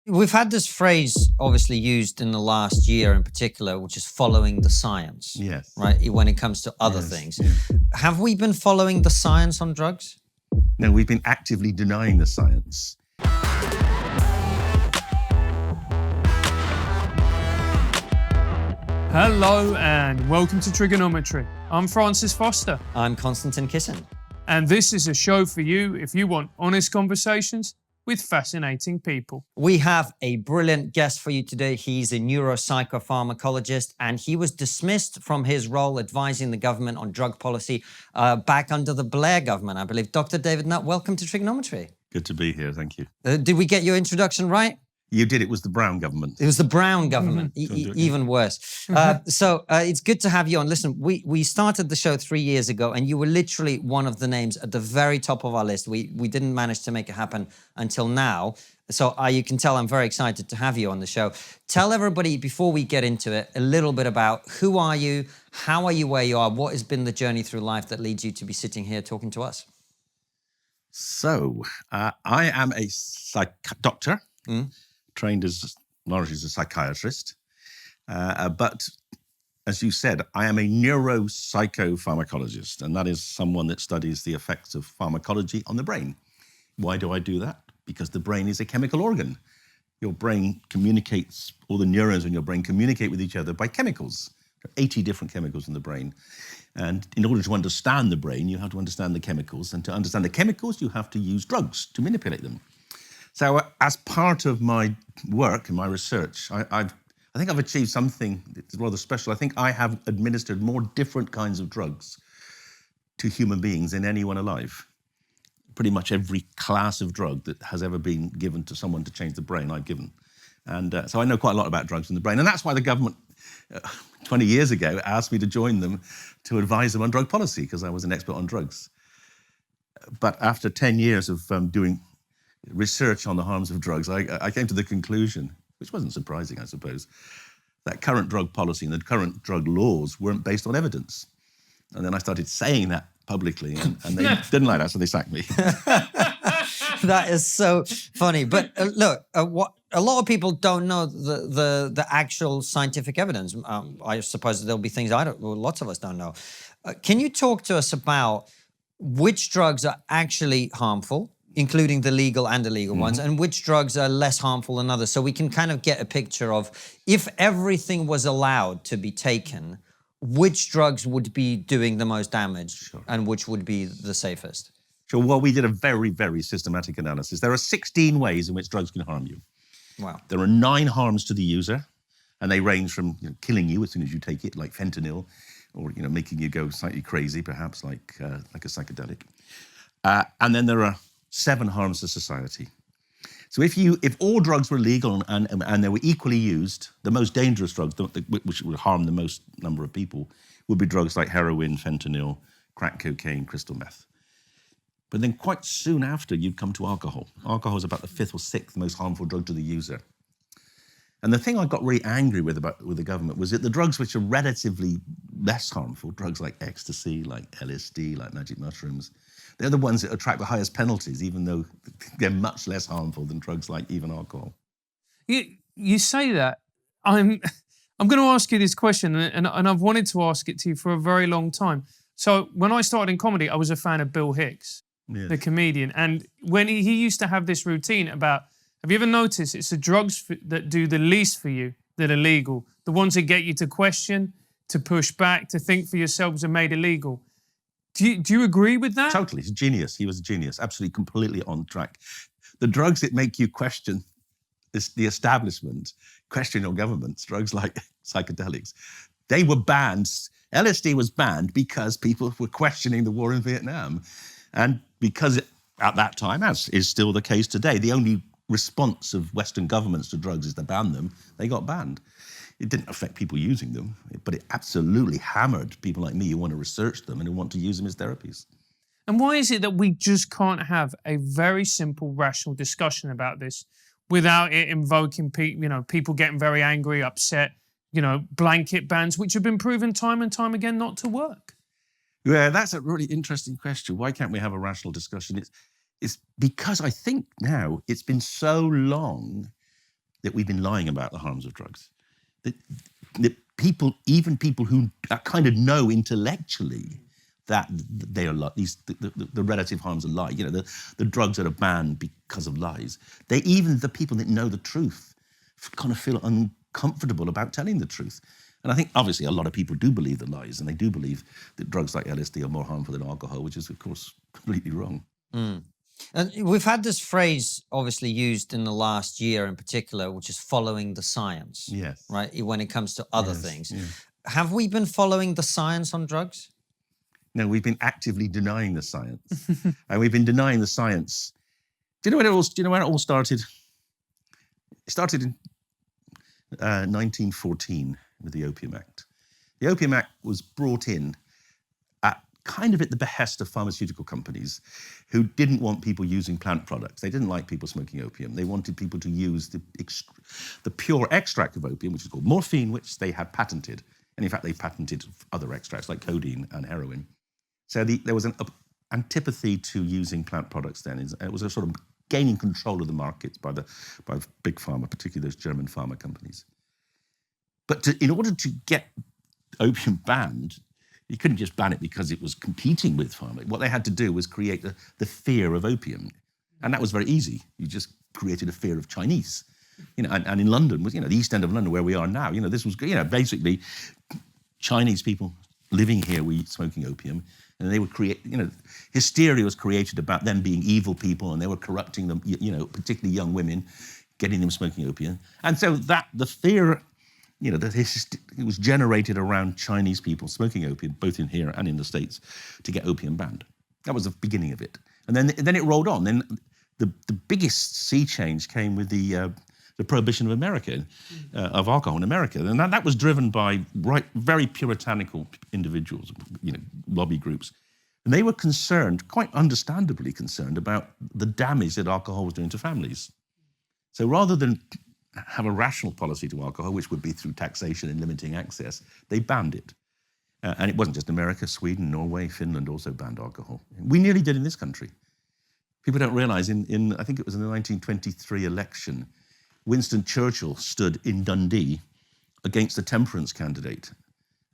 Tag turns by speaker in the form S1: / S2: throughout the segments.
S1: We've had this phrase obviously used in the last year in particular, which is following the science.
S2: Yes.
S1: Right? When it comes to other things.
S2: Yeah.
S1: Have we been following the science on drugs?
S2: No, we've been actively denying the science.
S3: Hello and welcome to TRIGGERnometry. I'm Francis Foster.
S1: I'm Konstantin Kisin.
S3: And this is a show for you if you want honest conversations with fascinating people.
S1: We have a brilliant guest for you today. He's a neuropsychopharmacologist, and he was dismissed from his role advising the government on drug policy back under the Blair government, I believe. Dr. David Nutt, welcome to TRIGGERnometry.
S2: Good to be here, thank you.
S1: Did we get your introduction right?
S2: You did, it was the Brown government.
S1: It was the Brown government, even worse. So it's good to have you on. Listen, we started the show 3 years ago, and you were literally one of the names at the very top of our list. We didn't manage to make it happen until now. So you can tell I'm very excited to have you on the show. Tell everybody, before we get into it, a little bit about who are you, how are you where you are, what has been the journey through life that leads you to be sitting here talking to us?
S2: So, I am a doctor. Trained as largely as a psychiatrist, but as you said, I am a neuropsychopharmacologist, and that is someone that studies the effects of pharmacology on the brain. Why do I do that? Because the brain is a chemical organ. Your brain communicates, all the neurons in your brain communicate with each other by chemicals. There are 80 different chemicals in the brain. And in order to understand the brain, you have to understand the chemicals. And to understand the chemicals, you have to use drugs to manipulate them. So as part of my work and my research, I think I've achieved something that's rather special. I think I have administered more different kinds of drugs to human beings than anyone alive. Pretty much every class of drug that has ever been given to someone to change the brain, I've given. And so I know quite a lot about drugs in the brain. And that's why the government 20 years ago asked me to join them to advise them on drug policy, because I was an expert on drugs. But after 10 years of doing research on the harms of drugs, I came to the conclusion, which wasn't surprising, I suppose, that current drug policy and the current drug laws weren't based on evidence. And then I started saying that publicly, and they didn't like that, so they sacked me.
S1: That is so funny. But look, what a lot of people don't know the actual scientific evidence. I suppose there'll be things lots of us don't know. Can you talk to us about which drugs are actually harmful, including the legal and illegal ones, and which drugs are less harmful than others, so we can kind of get a picture of, if everything was allowed to be taken, which drugs would be doing the most damage and which would be the safest?
S2: Sure, well, we did a very, very systematic analysis. There are 16 ways in which drugs can harm you.
S1: Wow.
S2: There are 9 harms to the user, and they range from killing you as soon as you take it, like fentanyl, or making you go slightly crazy, perhaps like a psychedelic. And then there are 7 harms to society. So if all drugs were legal and they were equally used, the most dangerous drugs, which would harm the most number of people, would be drugs like heroin, fentanyl, crack cocaine, crystal meth. But then quite soon after, you'd come to alcohol. Alcohol is about the 5th or 6th most harmful drug to the user. And the thing I got really angry with the government was that the drugs which are relatively less harmful, drugs like ecstasy, like LSD, like magic mushrooms, they're the ones that attract the highest penalties, even though they're much less harmful than drugs like even alcohol.
S3: You say that. I'm going to ask you this question, and I've wanted to ask it to you for a very long time. So when I started in comedy, I was a fan of Bill Hicks, the comedian. And when he used to have this routine about, have you ever noticed it's the drugs that do the least for you that are legal? The ones that get you to question, to push back, to think for yourselves are made illegal. Do you agree with that?
S2: Totally. He's a genius. He was a genius. Absolutely, completely on track. The drugs that make you question the establishment, question your governments, drugs like psychedelics, they were banned. LSD was banned because people were questioning the war in Vietnam. And because at that time, as is still the case today, the only response of Western governments to drugs is to ban them, they got banned. It didn't affect people using them, but it absolutely hammered people like me who want to research them and who want to use them as therapies.
S3: And why is it that we just can't have a very simple, rational discussion about this without it invoking people getting very angry, upset, blanket bans, which have been proven time and time again not to work?
S2: Yeah, that's a really interesting question. Why can't we have a rational discussion? It's because I think now it's been so long that we've been lying about the harms of drugs. That people, even people who kind of know intellectually that they are the relative harms of lie, you know, the drugs that are banned because of lies. Even the people that know the truth kind of feel uncomfortable about telling the truth. And I think obviously a lot of people do believe the lies, and they do believe that drugs like LSD are more harmful than alcohol, which is of course completely wrong.
S1: Mm. And we've had this phrase obviously used in the last year in particular, which is following the science.
S2: Yes.
S1: Right? When it comes to other things.
S2: Yeah.
S1: Have we been following the science on drugs?
S2: No, we've been actively denying the science. And we've been denying the science. Do you know where it all started? It started in 1914 with the Opium Act. The Opium Act was brought in at the behest of pharmaceutical companies who didn't want people using plant products. They didn't like people smoking opium. They wanted people to use the pure extract of opium, which is called morphine, which they had patented. And in fact, they patented other extracts like codeine and heroin. So there was an antipathy to using plant products then. It was a sort of gaining control of the markets by big pharma, particularly those German pharma companies. But in order to get opium banned, you couldn't just ban it because it was competing with pharma. What they had to do was create the fear of opium. And that was very easy. You just created a fear of Chinese. You know, and in London, the East End of London where we are now, this was, basically Chinese people living here were smoking opium. And they would create, hysteria was created about them being evil people, and they were corrupting them, particularly young women, getting them smoking opium. And so the fear, it was generated around Chinese people smoking opium, both in here and in the States, to get opium banned. That was the beginning of it. And then it rolled on. Then the biggest sea change came with the prohibition of America, of alcohol in America. And that was driven by very puritanical individuals, lobby groups. And they were concerned, quite understandably concerned, about the damage that alcohol was doing to families. So rather than have a rational policy to alcohol, which would be through taxation and limiting access, they banned it. And it wasn't just America, Sweden, Norway, Finland also banned alcohol. We nearly did in this country. People don't realize I think it was in the 1923 election, Winston Churchill stood in Dundee against the temperance candidate.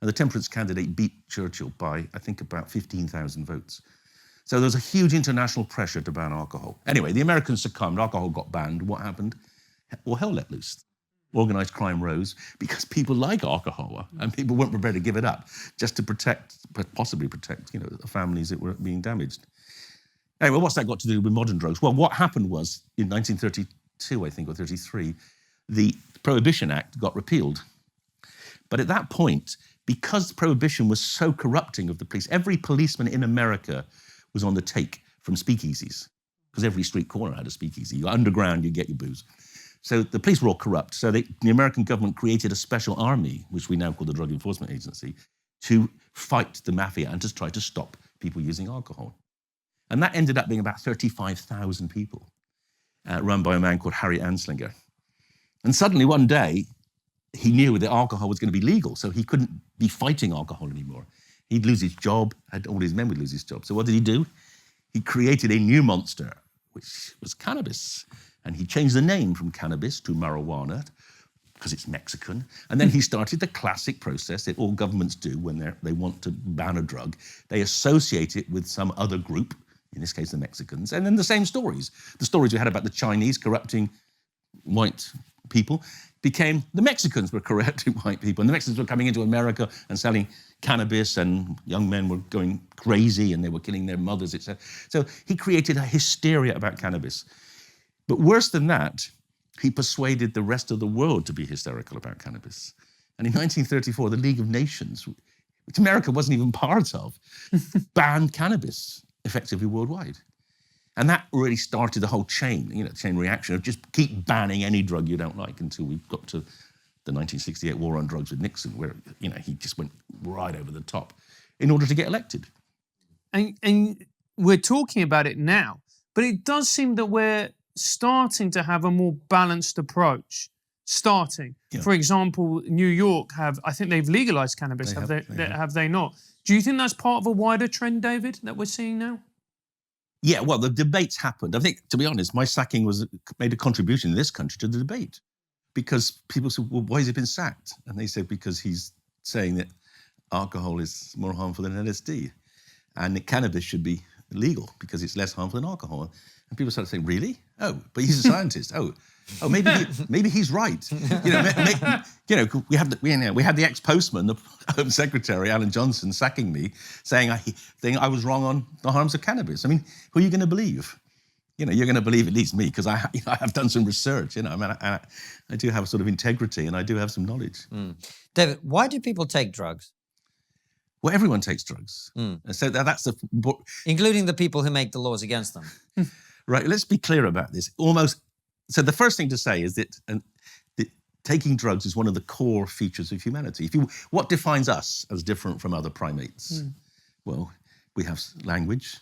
S2: And the temperance candidate beat Churchill by, I think, about 15,000 votes. So there was a huge international pressure to ban alcohol. Anyway, the Americans succumbed, alcohol got banned. What happened? Well, hell let loose. Organised crime rose because people like alcohol and people weren't prepared to give it up just to possibly protect, the families that were being damaged. Anyway, what's that got to do with modern drugs? Well, what happened was in 1932, I think, or 33, the Prohibition Act got repealed. But at that point, because Prohibition was so corrupting of the police, every policeman in America was on the take from speakeasies, because every street corner had a speakeasy. You're underground, you get your booze. So the police were all corrupt. So the American government created a special army, which we now call the Drug Enforcement Agency, to fight the mafia and to try to stop people using alcohol. And that ended up being about 35,000 people, run by a man called Harry Anslinger. And suddenly one day, he knew that alcohol was going to be legal, so he couldn't be fighting alcohol anymore. He'd lose his job, all his men would lose his job. So what did he do? He created a new monster, which was cannabis. And he changed the name from cannabis to marijuana, because it's Mexican. And then he started the classic process that all governments do when they want to ban a drug. They associate it with some other group, in this case the Mexicans, and then the same stories. The stories we had about the Chinese corrupting white people became the Mexicans were corrupting white people. And the Mexicans were coming into America and selling cannabis, and young men were going crazy and they were killing their mothers, etc. So he created a hysteria about cannabis. But worse than that, he persuaded the rest of the world to be hysterical about cannabis. And in 1934, the League of Nations, which America wasn't even part of, banned cannabis effectively worldwide. And that really started the whole chain reaction of just keep banning any drug you don't like until we got to the 1968 war on drugs with Nixon, where he just went right over the top in order to get elected.
S3: And we're talking about it now, but it does seem that we're starting to have a more balanced approach. Yeah. For example, New York I think they've legalized cannabis. Have they not? Do you think that's part of a wider trend, David, that we're seeing now?
S2: Yeah, well, the debates happened. I think, to be honest, my sacking made a contribution in this country to the debate. because people said, well, why has he been sacked? And they said, because he's saying that alcohol is more harmful than LSD, and that cannabis should be legal because it's less harmful than alcohol. And people started saying, really? Oh, but he's a scientist. Oh, maybe he's right. We had the ex-postman, the Home Secretary, Alan Johnson, sacking me, saying I was wrong on the harms of cannabis. I mean, who are you going to believe? You're going to believe at least me, because I have done some research. I do have sort of integrity, and I do have some knowledge.
S1: David, why do people take drugs?
S2: Well, everyone takes drugs. So that's
S1: including the people who make the laws against them.
S2: Right, let's be clear about this. So the first thing to say is that taking drugs is one of the core features of humanity. What defines us as different from other primates? Well, we have language,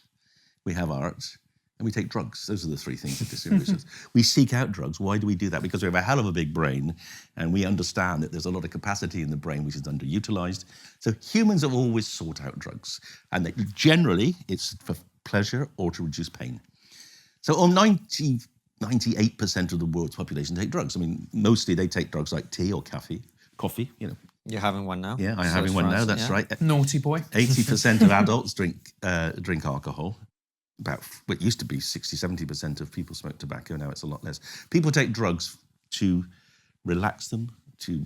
S2: we have art, and we take drugs. Those are the three things that distinguish us. We seek out drugs. Why do we do that? Because we have a hell of a big brain, and we understand that there's a lot of capacity in the brain which is underutilized. So humans have always sought out drugs, and generally it's for pleasure or to reduce pain. So 98% of the world's population take drugs. I mean, mostly they take drugs like tea or coffee.
S1: You're having one now?
S2: Yeah, I'm having one now, that's right.
S3: Naughty boy.
S2: 80% of adults drink alcohol. It used to be 60-70% of people smoke tobacco, now it's a lot less. People take drugs to relax them, to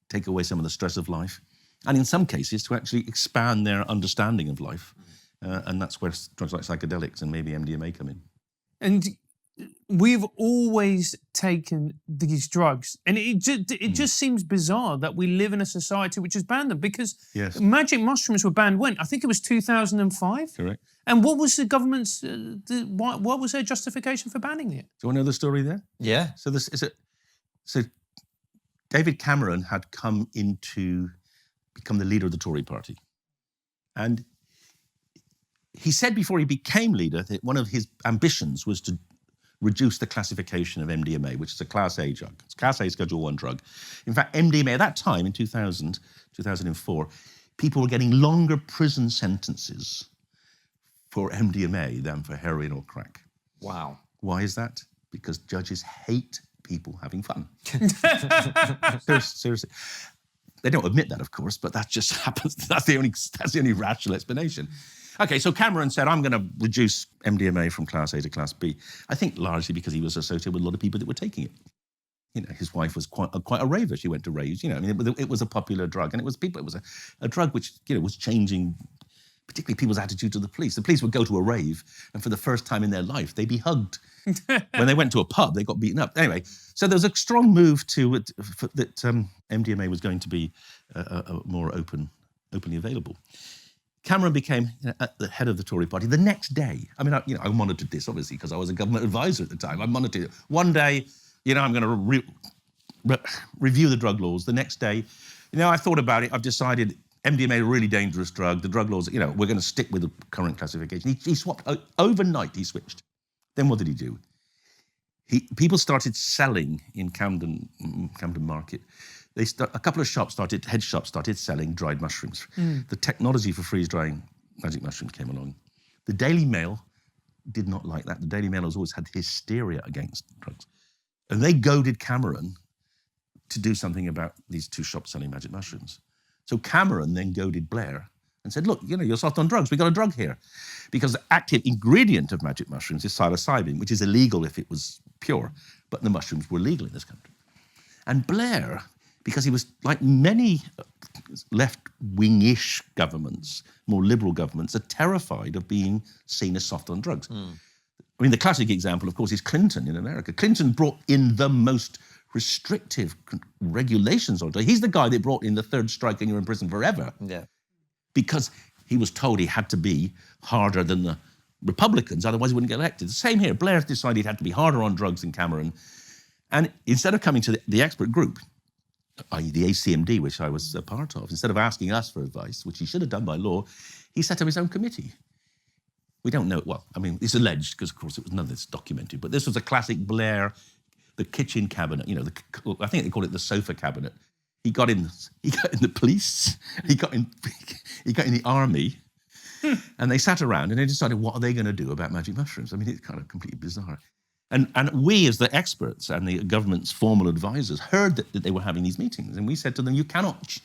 S2: take away some of the stress of life, and in some cases to actually expand their understanding of life. And that's where drugs like psychedelics and maybe MDMA come in.
S3: And we've always taken these drugs, and it just seems bizarre that we live in a society which has banned them, because magic mushrooms were banned when? I think it was 2005.
S2: Correct.
S3: And what was the government's, what was their justification for banning it?
S2: Do you want to know the story there?
S1: Yeah.
S2: So David Cameron had come in to become the leader of the Tory party. And he said before he became leader that one of his ambitions was to reduce the classification of MDMA, which is a Class A drug. It's Class A Schedule 1 drug. In fact, MDMA at that time, in 2004, people were getting longer prison sentences for MDMA than for heroin or crack.
S1: Wow.
S2: Why is that? Because judges hate people having fun. Seriously. They don't admit that, of course, but that just happens. That's the only rational explanation. Okay, so Cameron said, I'm going to reduce MDMA from Class A to Class B. I think largely because he was associated with a lot of people that were taking it. His wife was quite a raver. She went to raves. It was a popular drug, and it was a drug which was changing, particularly people's attitude to the police. The police would go to a rave, and for the first time in their life, they'd be hugged. When they went to a pub, they got beaten up. Anyway, so there was a strong move that MDMA was going to be more openly available. Cameron became at the head of the Tory party the next day. I mean, I monitored this, obviously, because I was a government advisor at the time. I monitored it. One day, I'm going to review the drug laws. The next day, I thought about it. I've decided MDMA is a really dangerous drug. The drug laws, we're going to stick with the current classification. He swapped. Overnight, he switched. Then what did he do? People started selling in Camden Market. A couple of head shops started selling dried mushrooms. The technology for freeze-drying magic mushrooms came along. The Daily Mail did not like that. The Daily Mail has always had hysteria against drugs. And they goaded Cameron to do something about these two shops selling magic mushrooms. So Cameron then goaded Blair and said, look, you're soft on drugs. We've got a drug here. Because the active ingredient of magic mushrooms is psilocybin, which is illegal if it was pure. But the mushrooms were legal in this country. And Blair, because he was, like many left-wing-ish governments, more liberal governments, are terrified of being seen as soft on drugs. I mean, the classic example, of course, is Clinton in America. Clinton brought in the most restrictive regulations on drugs. He's the guy that brought in the third strike and you're in prison forever. Yeah. Because he was told he had to be harder than the Republicans, otherwise he wouldn't get elected. The same here. Blair decided he had to be harder on drugs than Cameron. And instead of coming to the expert group, i.e. the ACMD, which I was a part of, instead of asking us for advice, which he should have done by law, he set up his own committee. We don't know, well, I mean, it's alleged, because of course none of this documented, but this was a classic Blair, the kitchen cabinet, I think they call it the sofa cabinet. He got in the police, he got in the army, and they sat around and they decided, what are they going to do about magic mushrooms? I mean, it's kind of completely bizarre. And we, as the experts and the government's formal advisors, heard that they were having these meetings. And we said to them, you cannot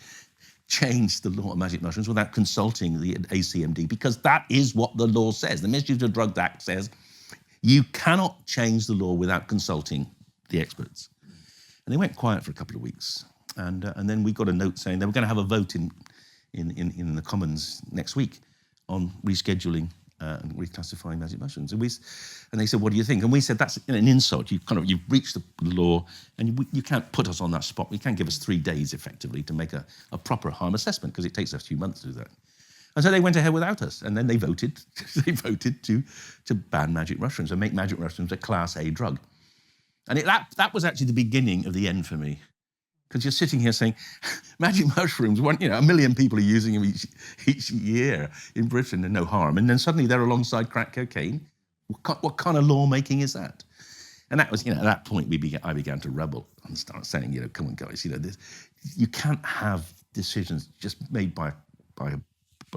S2: change the law of magic mushrooms without consulting the ACMD, because that is what the law says. The Misuse of Drugs Act says you cannot change the law without consulting the experts. And they went quiet for a couple of weeks. And then we got a note saying they were going to have a vote in the Commons next week on rescheduling and reclassifying magic mushrooms. And they said, what do you think? And we said, that's an insult. You've breached the law, and you can't put us on that spot. You can't give us 3 days, effectively, to make a proper harm assessment, because it takes a few months to do that. And so they went ahead without us, and then they voted. They voted to ban magic mushrooms and make magic mushrooms a Class A drug. And that was actually the beginning of the end for me. Because you're sitting here saying, magic mushrooms, 1 million people are using them each year in Britain and no harm. And then suddenly they're alongside crack cocaine. What kind of lawmaking is that? And that was, at that point, I began to rebel and start saying, come on, guys, you can't have decisions just made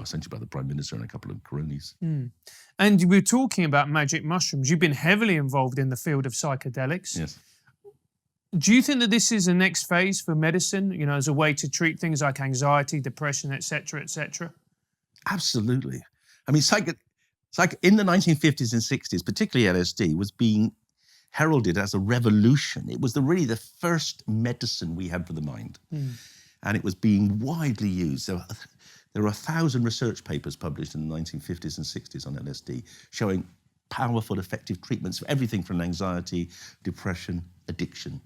S2: essentially by the Prime Minister and a couple of cronies.
S3: Mm. And you were talking about magic mushrooms. You've been heavily involved in the field of psychedelics.
S2: Yes.
S3: Do you think that this is the next phase for medicine, as a way to treat things like anxiety, depression, et cetera, et cetera?
S2: Absolutely. I mean, in the 1950s and 60s, particularly LSD, was being heralded as a revolution. It was really the first medicine we had for the mind. Mm. And it was being widely used. There were 1,000 research papers published in the 1950s and 60s on LSD, showing powerful, effective treatments for everything from anxiety, depression, addiction.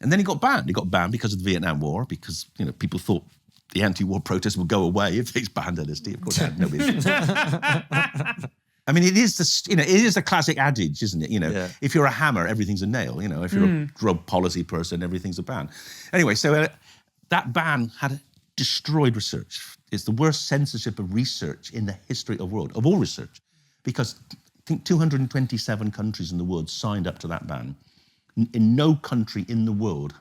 S2: And then it got banned. It got banned because of the Vietnam War, because people thought the anti-war protests would go away if they banned LSD. Of course, it had no issue. I mean, it is the classic adage, isn't it?
S1: Yeah.
S2: If you're a hammer, everything's a nail. If you're a drug policy person, everything's a ban. Anyway, so that ban had destroyed research. It's the worst censorship of research in the history of all research, because I think 227 countries in the world signed up to that ban. In no country in the world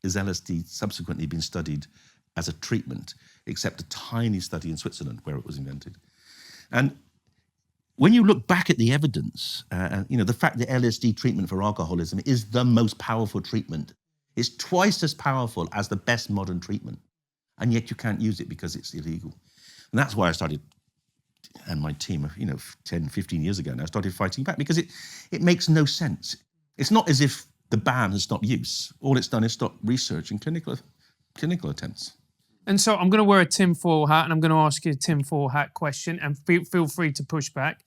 S2: has LSD subsequently been studied as a treatment, except a tiny study in Switzerland where it was invented. And when you look back at the evidence, the fact that LSD treatment for alcoholism is the most powerful treatment, it's twice as powerful as the best modern treatment, and yet you can't use it because it's illegal. And that's why I started, and my team, 10, 15 years ago now, started fighting back, because it makes no sense. It's not as if the ban has stopped use. All it's done is stop research and clinical attempts.
S3: And so I'm going to wear a tinfoil hat, and I'm going to ask you a tinfoil hat question, and feel free to push back.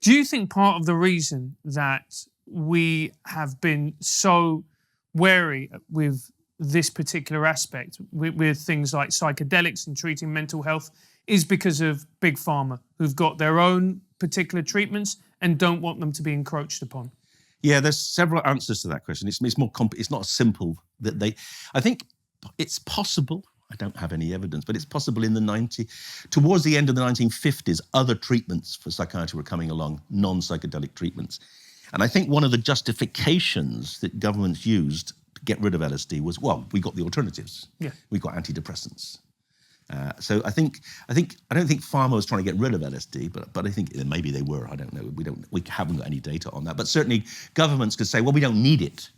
S3: Do you think part of the reason that we have been so wary with this particular aspect, with things like psychedelics and treating mental health, is because of Big Pharma, who've got their own particular treatments and don't want them to be encroached upon?
S2: Yeah, there's several answers to that question. It's more it's not simple that I think it's possible. I don't have any evidence, but it's possible towards the end of the 1950s, other treatments for psychiatry were coming along, non-psychedelic treatments. And I think one of the justifications that governments used to get rid of LSD was, we got the alternatives. Yeah. We got antidepressants. So I don't think Pharma was trying to get rid of LSD, but I think maybe they were. I don't know. We haven't got any data on that. But certainly governments could say, we don't need it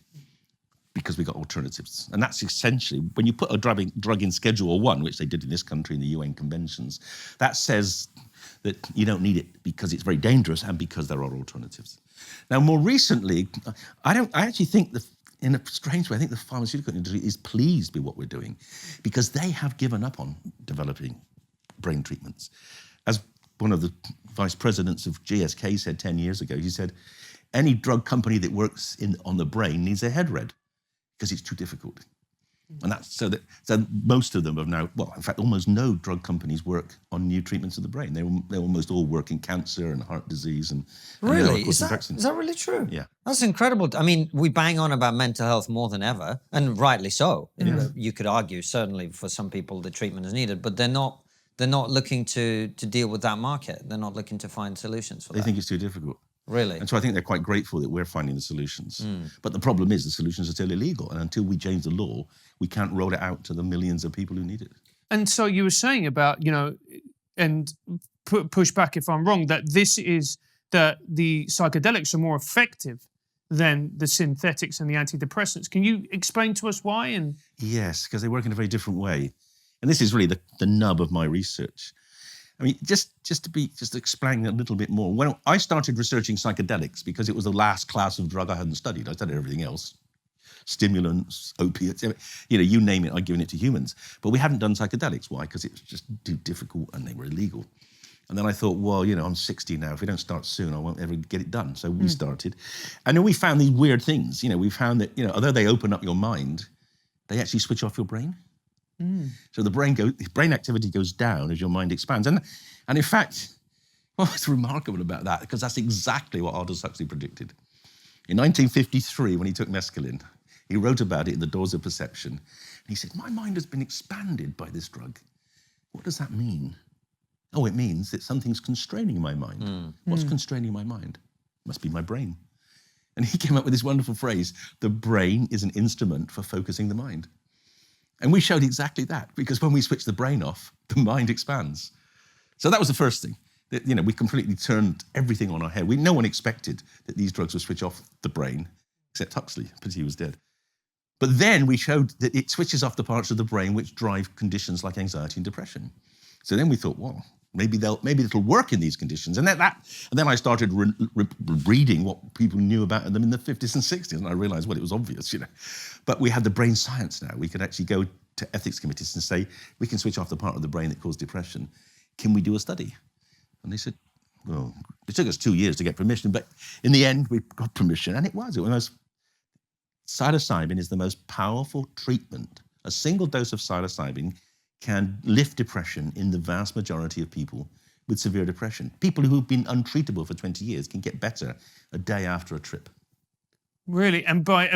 S2: because we got alternatives. And that's essentially, when you put a drug in Schedule 1, which they did in this country in the UN conventions, that says that you don't need it because it's very dangerous and because there are alternatives. Now, more recently, I actually think in a strange way, I think the pharmaceutical industry is pleased with what we're doing, because they have given up on developing brain treatments. As one of the vice presidents of GSK said 10 years ago, he said, any drug company that works on the brain needs a head read because it's too difficult. And that's so most of them have now, in fact, almost no drug companies work on new treatments of the brain. They almost all work in cancer and heart disease and
S1: really? Is that really true?
S2: Yeah.
S1: That's incredible. I mean, we bang on about mental health more than ever, and rightly so. You could argue, certainly for some people, the treatment is needed, but they're not looking to deal with that market. They're not looking to find solutions for that.
S2: They think it's too difficult.
S1: Really?
S2: And so I think they're quite grateful that we're finding the solutions. But the problem is the solutions are still illegal. And until we change the law, we can't roll it out to the millions of people who need it.
S3: And so you were saying about, and push back if I'm wrong, that this is that the psychedelics are more effective than the synthetics and the antidepressants. Can you explain to us why? And
S2: Yes, because they work in a very different way. And this is really the nub of my research. I mean, just to explain a little bit more. When I started researching psychedelics, because it was the last class of drug I hadn't studied. I studied everything else. Stimulants, opiates, you name it, I'd given it to humans. But we hadn't done psychedelics. Why? Because it was just too difficult and they were illegal. And then I thought, well, I'm 60 now. If we don't start soon, I won't ever get it done. So we started. And then we found these weird things. We found that, although they open up your mind, they actually switch off your brain. So the brain activity goes down as your mind expands. And in fact, what's remarkable about that, because that's exactly what Aldous Huxley predicted. In 1953, when he took mescaline, he wrote about it in The Doors of Perception. And he said, my mind has been expanded by this drug. What does that mean? Oh, it means that something's constraining my mind. What's constraining my mind? Must be my brain. And he came up with this wonderful phrase, the brain is an instrument for focusing the mind. And we showed exactly that, because when we switch the brain off, the mind expands. So that was the first thing. That, we completely turned everything on our head. No one expected that these drugs would switch off the brain, except Huxley, because he was dead. But then we showed that it switches off the parts of the brain which drive conditions like anxiety and depression. So then we thought, well, maybe it'll work in these conditions. And then I started reading what people knew about them in the 50s and 60s, and I realized, well, it was obvious, But we had the brain science now. We could actually go to ethics committees and say, we can switch off the part of the brain that caused depression. Can we do a study? And they said, well, it took us 2 years to get permission, but in the end, we got permission, and it was. Psilocybin is the most powerful treatment. A single dose of psilocybin can lift depression in the vast majority of people with severe depression. People who've been untreatable for 20 years can get better a day after a trip.
S3: Really? And by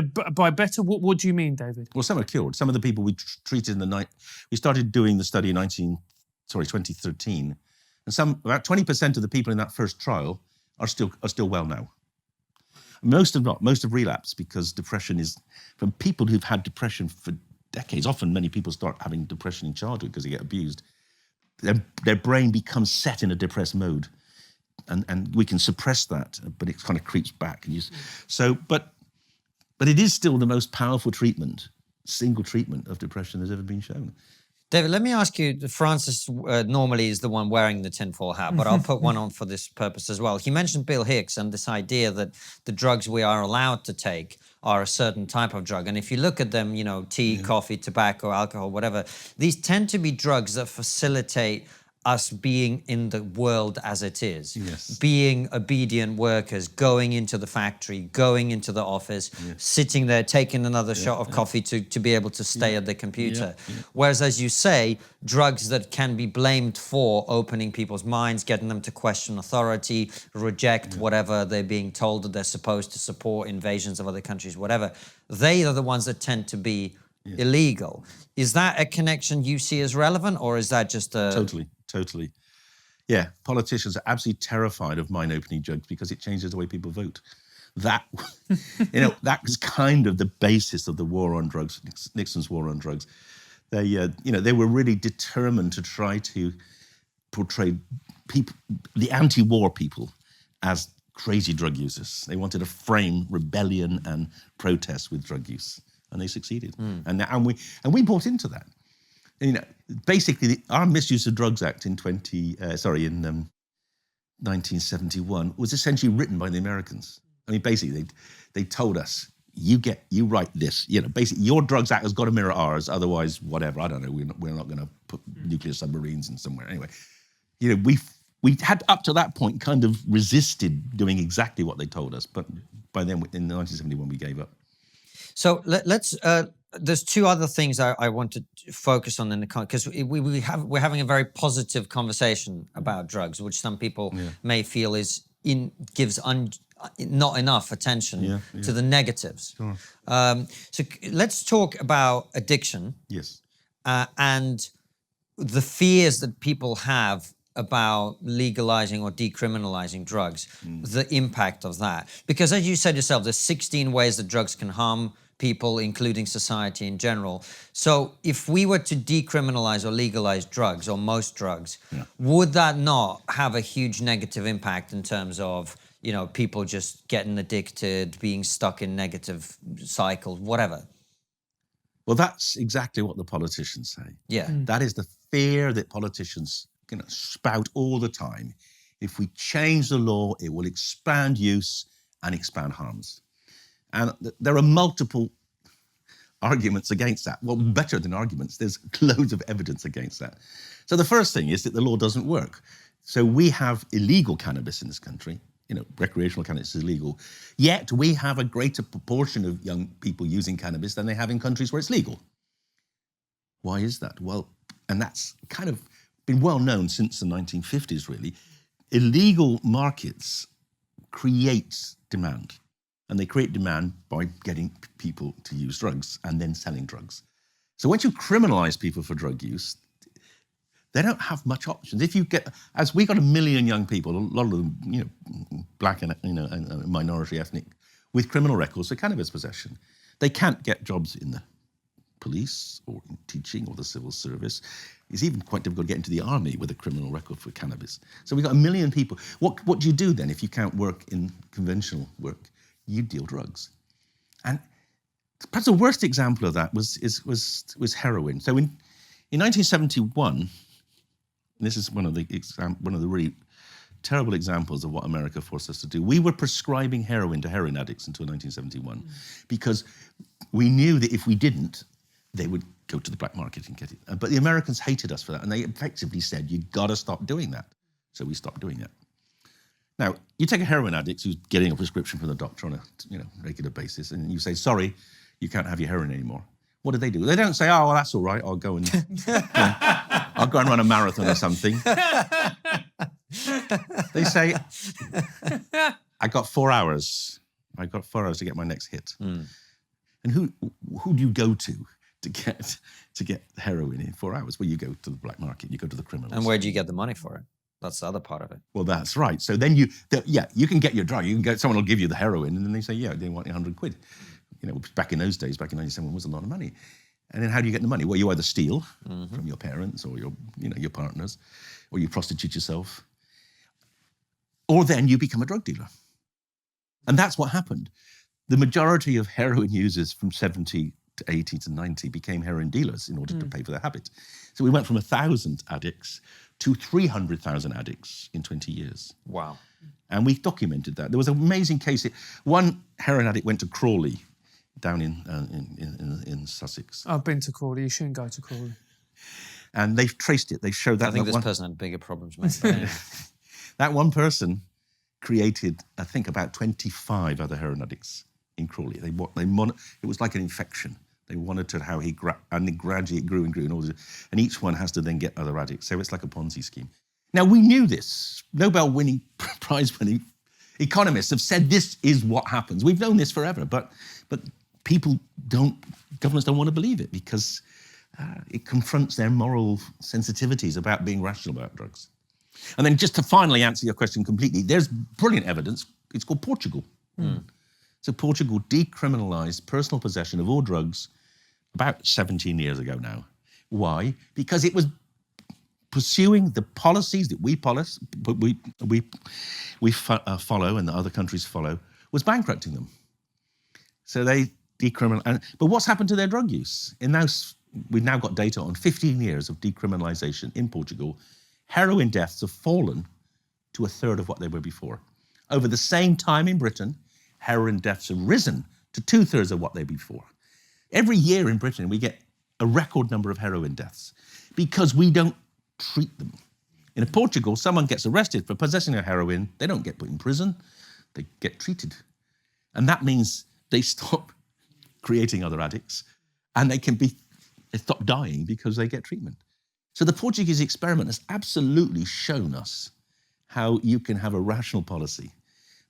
S3: better, what do you mean, David?
S2: Well, some are cured. Some of the people we treated in the night, we started doing the study in 2013, and about 20% of the people in that first trial are still well now. Most have relapsed, because depression is, from people who've had depression for decades, often many people start having depression in childhood because they get abused, their brain becomes set in a depressed mode. And we can suppress that, but it kind of creeps back. But it is still the most powerful single treatment of depression that's ever been shown.
S1: David, let me ask you, Francis normally is the one wearing the tinfoil hat, but I'll put one on for this purpose as well. He mentioned Bill Hicks and this idea that the drugs we are allowed to take are a certain type of drug. And if you look at them, tea, coffee, tobacco, alcohol, whatever, these tend to be drugs that facilitate us being in the world as it is, being obedient workers, going into the factory, going into the office, sitting there, taking another shot of coffee to be able to stay at the computer. Whereas, as you say, drugs that can be blamed for opening people's minds, getting them to question authority, reject whatever they're being told that they're supposed to support, invasions of other countries, whatever, they are the ones that tend to be illegal. Is that a connection you see as relevant, or is that just a...
S2: Totally. Yeah, politicians are absolutely terrified of mind-opening drugs because it changes the way people vote. That, that was kind of the basis of the war on drugs, Nixon's war on drugs. They were really determined to try to portray people, the anti-war people, as crazy drug users. They wanted to frame rebellion and protest with drug use, and they succeeded. And we bought into that. Basically, our Misuse of Drugs Act in 1971 was essentially written by the Americans. I mean, basically, they told us, you write this. Basically, your Drugs Act has got to mirror ours. Otherwise, whatever. I don't know. We're not going to put nuclear submarines in somewhere. Anyway, we had up to that point kind of resisted doing exactly what they told us. But by then, in 1971, we gave up.
S1: So let's. There's two other things I want to focus on in the because we're having a very positive conversation about drugs, which some people may feel gives not enough attention to the negatives. Sure. So let's talk about addiction.
S2: Yes.
S1: And the fears that people have about legalizing or decriminalizing drugs, the impact of that. Because as you said yourself, there's 16 ways that drugs can harm people, including society in general. So if we were to decriminalize or legalize drugs, or most drugs, would that not have a huge negative impact in terms of, people just getting addicted, being stuck in negative cycles, whatever.
S2: Well, that's exactly what the politicians say.
S1: Yeah.
S2: That is the fear that politicians spout all the time. If we change the law, it will expand use and expand harms. And there are multiple arguments against that. Well, better than arguments, there's loads of evidence against that. So the first thing is that the law doesn't work. So we have illegal cannabis in this country. Recreational cannabis is illegal. Yet we have a greater proportion of young people using cannabis than they have in countries where it's legal. Why is that? Well, and that's kind of been well known since the 1950s, really. Illegal markets create demand. And they create demand by getting people to use drugs and then selling drugs. So once you criminalize people for drug use, they don't have much options. If you get, as we got 1 million young people, a lot of them, black and and minority ethnic, with criminal records for cannabis possession, they can't get jobs in the police or in teaching or the civil service. It's even quite difficult to get into the army with a criminal record for cannabis. So we've got 1 million people. What do you do then if you can't work in conventional work? You deal drugs. And perhaps the worst example of that was heroin. So in 1971, and this is one of the really terrible examples of what America forced us to do. We were prescribing heroin to heroin addicts until 1971 because we knew that if we didn't, they would go to the black market and get it. But the Americans hated us for that, and they effectively said, "You've got to stop doing that." So we stopped doing that. Now, you take a heroin addict who's getting a prescription from the doctor on a regular basis, and you say, "Sorry, you can't have your heroin anymore." What do? They don't say, "Oh, well, that's all right. I'll go and I'll go and run a marathon or something." They say, "I got 4 hours. I got 4 hours to get my next hit." And who do you go to get heroin in 4 hours? Well, you go to the black market. You go to the criminals.
S1: And where do you get the money for it? That's the other part of it.
S2: Well, that's right. So then you can get your drug. Someone will give you the heroin, and then they say, "Yeah, they want 100 quid." Back in those days, back in 97, was a lot of money. And then how do you get the money? Well, you either steal from your parents or your partners, or you prostitute yourself, or then you become a drug dealer. And that's what happened. The majority of heroin users from 70 to 80 to 90 became heroin dealers in order to pay for their habit. So we went from 1,000 addicts to 300,000 addicts in 20 years.
S1: Wow.
S2: And we documented that. There was an amazing case. One heroin addict went to Crawley, down in Sussex.
S3: I've been to Crawley. You shouldn't go to Crawley.
S2: And they've traced it. They showed that.
S1: I think this person had bigger problems, mate.
S2: That one person created, I think, about 25 other heroin addicts in Crawley. It was like an infection. They monitored how and it gradually grew and grew, and each one has to then get other addicts. So it's like a Ponzi scheme. Now, we knew this. Nobel-winning, prize-winning economists have said this is what happens. We've known this forever, but governments don't want to believe it because it confronts their moral sensitivities about being rational about drugs. And then just to finally answer your question completely, there's brilliant evidence. It's called Portugal. So Portugal decriminalized personal possession of all drugs about 17 years ago now. Why? Because it was pursuing the policies that we follow and the other countries follow, was bankrupting them. So they decriminalized. But what's happened to their drug use? We've now got data on 15 years of decriminalization in Portugal. Heroin deaths have fallen to a third of what they were before. Over the same time in Britain, heroin deaths have risen to 2/3 of what they were before. Every year in Britain, we get a record number of heroin deaths because we don't treat them. In Portugal, someone gets arrested for possessing a heroin, they don't get put in prison, they get treated. And that means they stop creating other addicts and they stop dying because they get treatment. So the Portuguese experiment has absolutely shown us how you can have a rational policy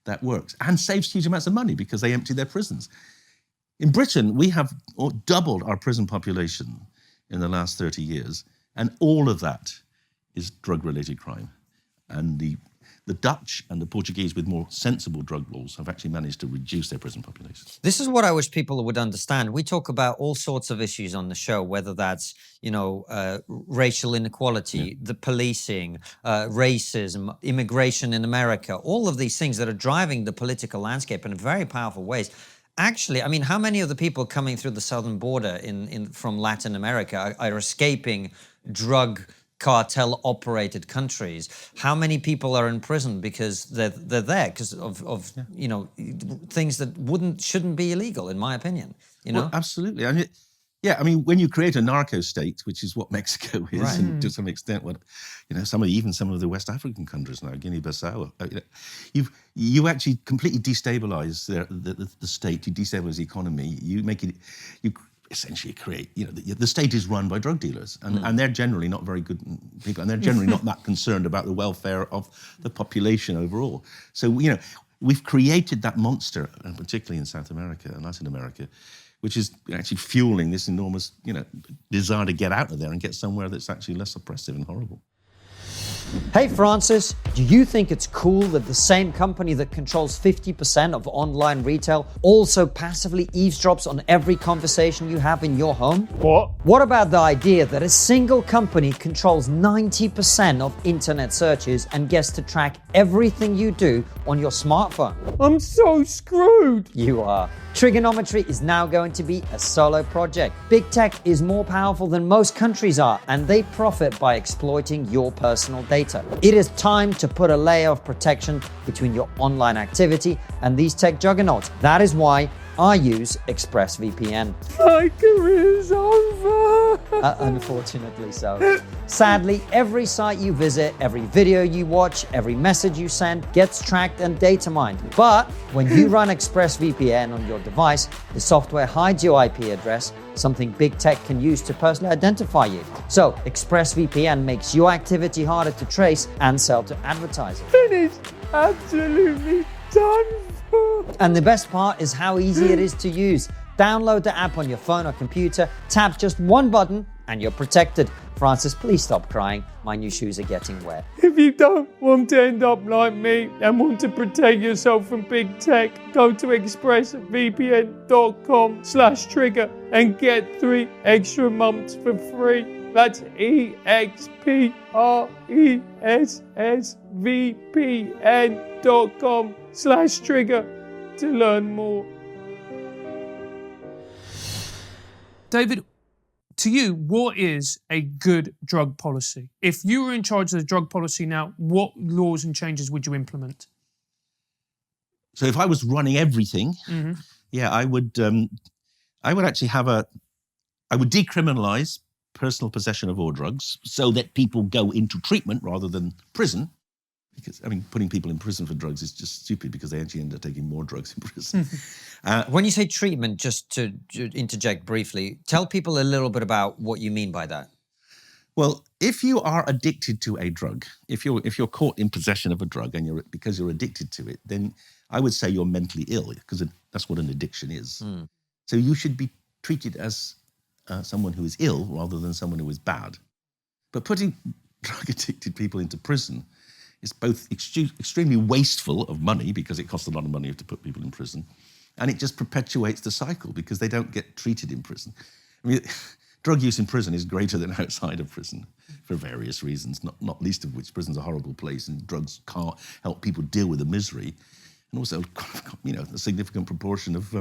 S2: that works and saves huge amounts of money because they empty their prisons. In Britain, we have doubled our prison population in the last 30 years, and all of that is drug-related crime. And the the Dutch and the Portuguese with more sensible drug laws have actually managed to reduce their prison population.
S1: This is what I wish people would understand. We talk about all sorts of issues on the show, whether that's, racial inequality, the policing, racism, immigration in America, all of these things that are driving the political landscape in very powerful ways. Actually, I mean, how many of the people coming through the southern border from Latin America are escaping drug cartel-operated countries? How many people are in prison because they're there because of things that shouldn't be illegal, in my opinion?
S2: Well, absolutely. I mean, when you create a narco state, which is what Mexico is,
S1: right.
S2: and to some extent, what some of the West African countries now, Guinea-Bissau, you actually completely destabilize the state. You destabilize the economy. You essentially create, the state is run by drug dealers, and they're generally not very good people, and they're generally not that concerned about the welfare of the population overall. So, we've created that monster, and particularly in South America and Latin America, which is actually fueling this enormous, desire to get out of there and get somewhere that's actually less oppressive and horrible.
S1: Hey Francis, do you think it's cool that the same company that controls 50% of online retail also passively eavesdrops on every conversation you have in your home?
S3: What?
S1: What about the idea that a single company controls 90% of internet searches and gets to track everything you do on your smartphone?
S3: I'm so screwed.
S1: You are. TRIGGERnometry is now going to be a solo project. Big tech is more powerful than most countries are, and they profit by exploiting your personal data. It is time to put a layer of protection between your online activity and these tech juggernauts. That is why I use ExpressVPN.
S3: My career is over.
S1: Unfortunately so. Sadly, every site you visit, every video you watch, every message you send gets tracked and data mined. But when you run ExpressVPN on your device, the software hides your IP address, something big tech can use to personally identify you. So ExpressVPN makes your activity harder to trace and sell to advertisers.
S3: Finished. Absolutely done.
S1: And the best part is how easy it is to use. Download the app on your phone or computer, tap just one button, and you're protected. Francis, please stop crying. My new shoes are getting wet.
S3: If you don't want to end up like me and want to protect yourself from big tech, go to expressvpn.com/trigger and get 3 extra months for free. That's expressvpn.com/trigger to learn more. David, to you, what is a good drug policy? If you were in charge of the drug policy now, what laws and changes would you implement?
S2: So if I was running everything, I would actually I would decriminalize personal possession of all drugs so that people go into treatment rather than prison. Because, putting people in prison for drugs is just stupid because they actually end up taking more drugs in prison.
S1: When you say treatment, just to interject briefly, tell people a little bit about what you mean by that.
S2: Well, if you are addicted to a drug, if you're caught in possession of a drug and because you're addicted to it, then I would say you're mentally ill, because that's what an addiction is. So you should be treated as someone who is ill rather than someone who is bad. But putting drug-addicted people into prison is both extremely wasteful of money, because it costs a lot of money to put people in prison, and it just perpetuates the cycle because they don't get treated in prison. Drug use in prison is greater than outside of prison for various reasons, not least of which prison's a horrible place and drugs can't help people deal with the misery. And also, a significant proportion of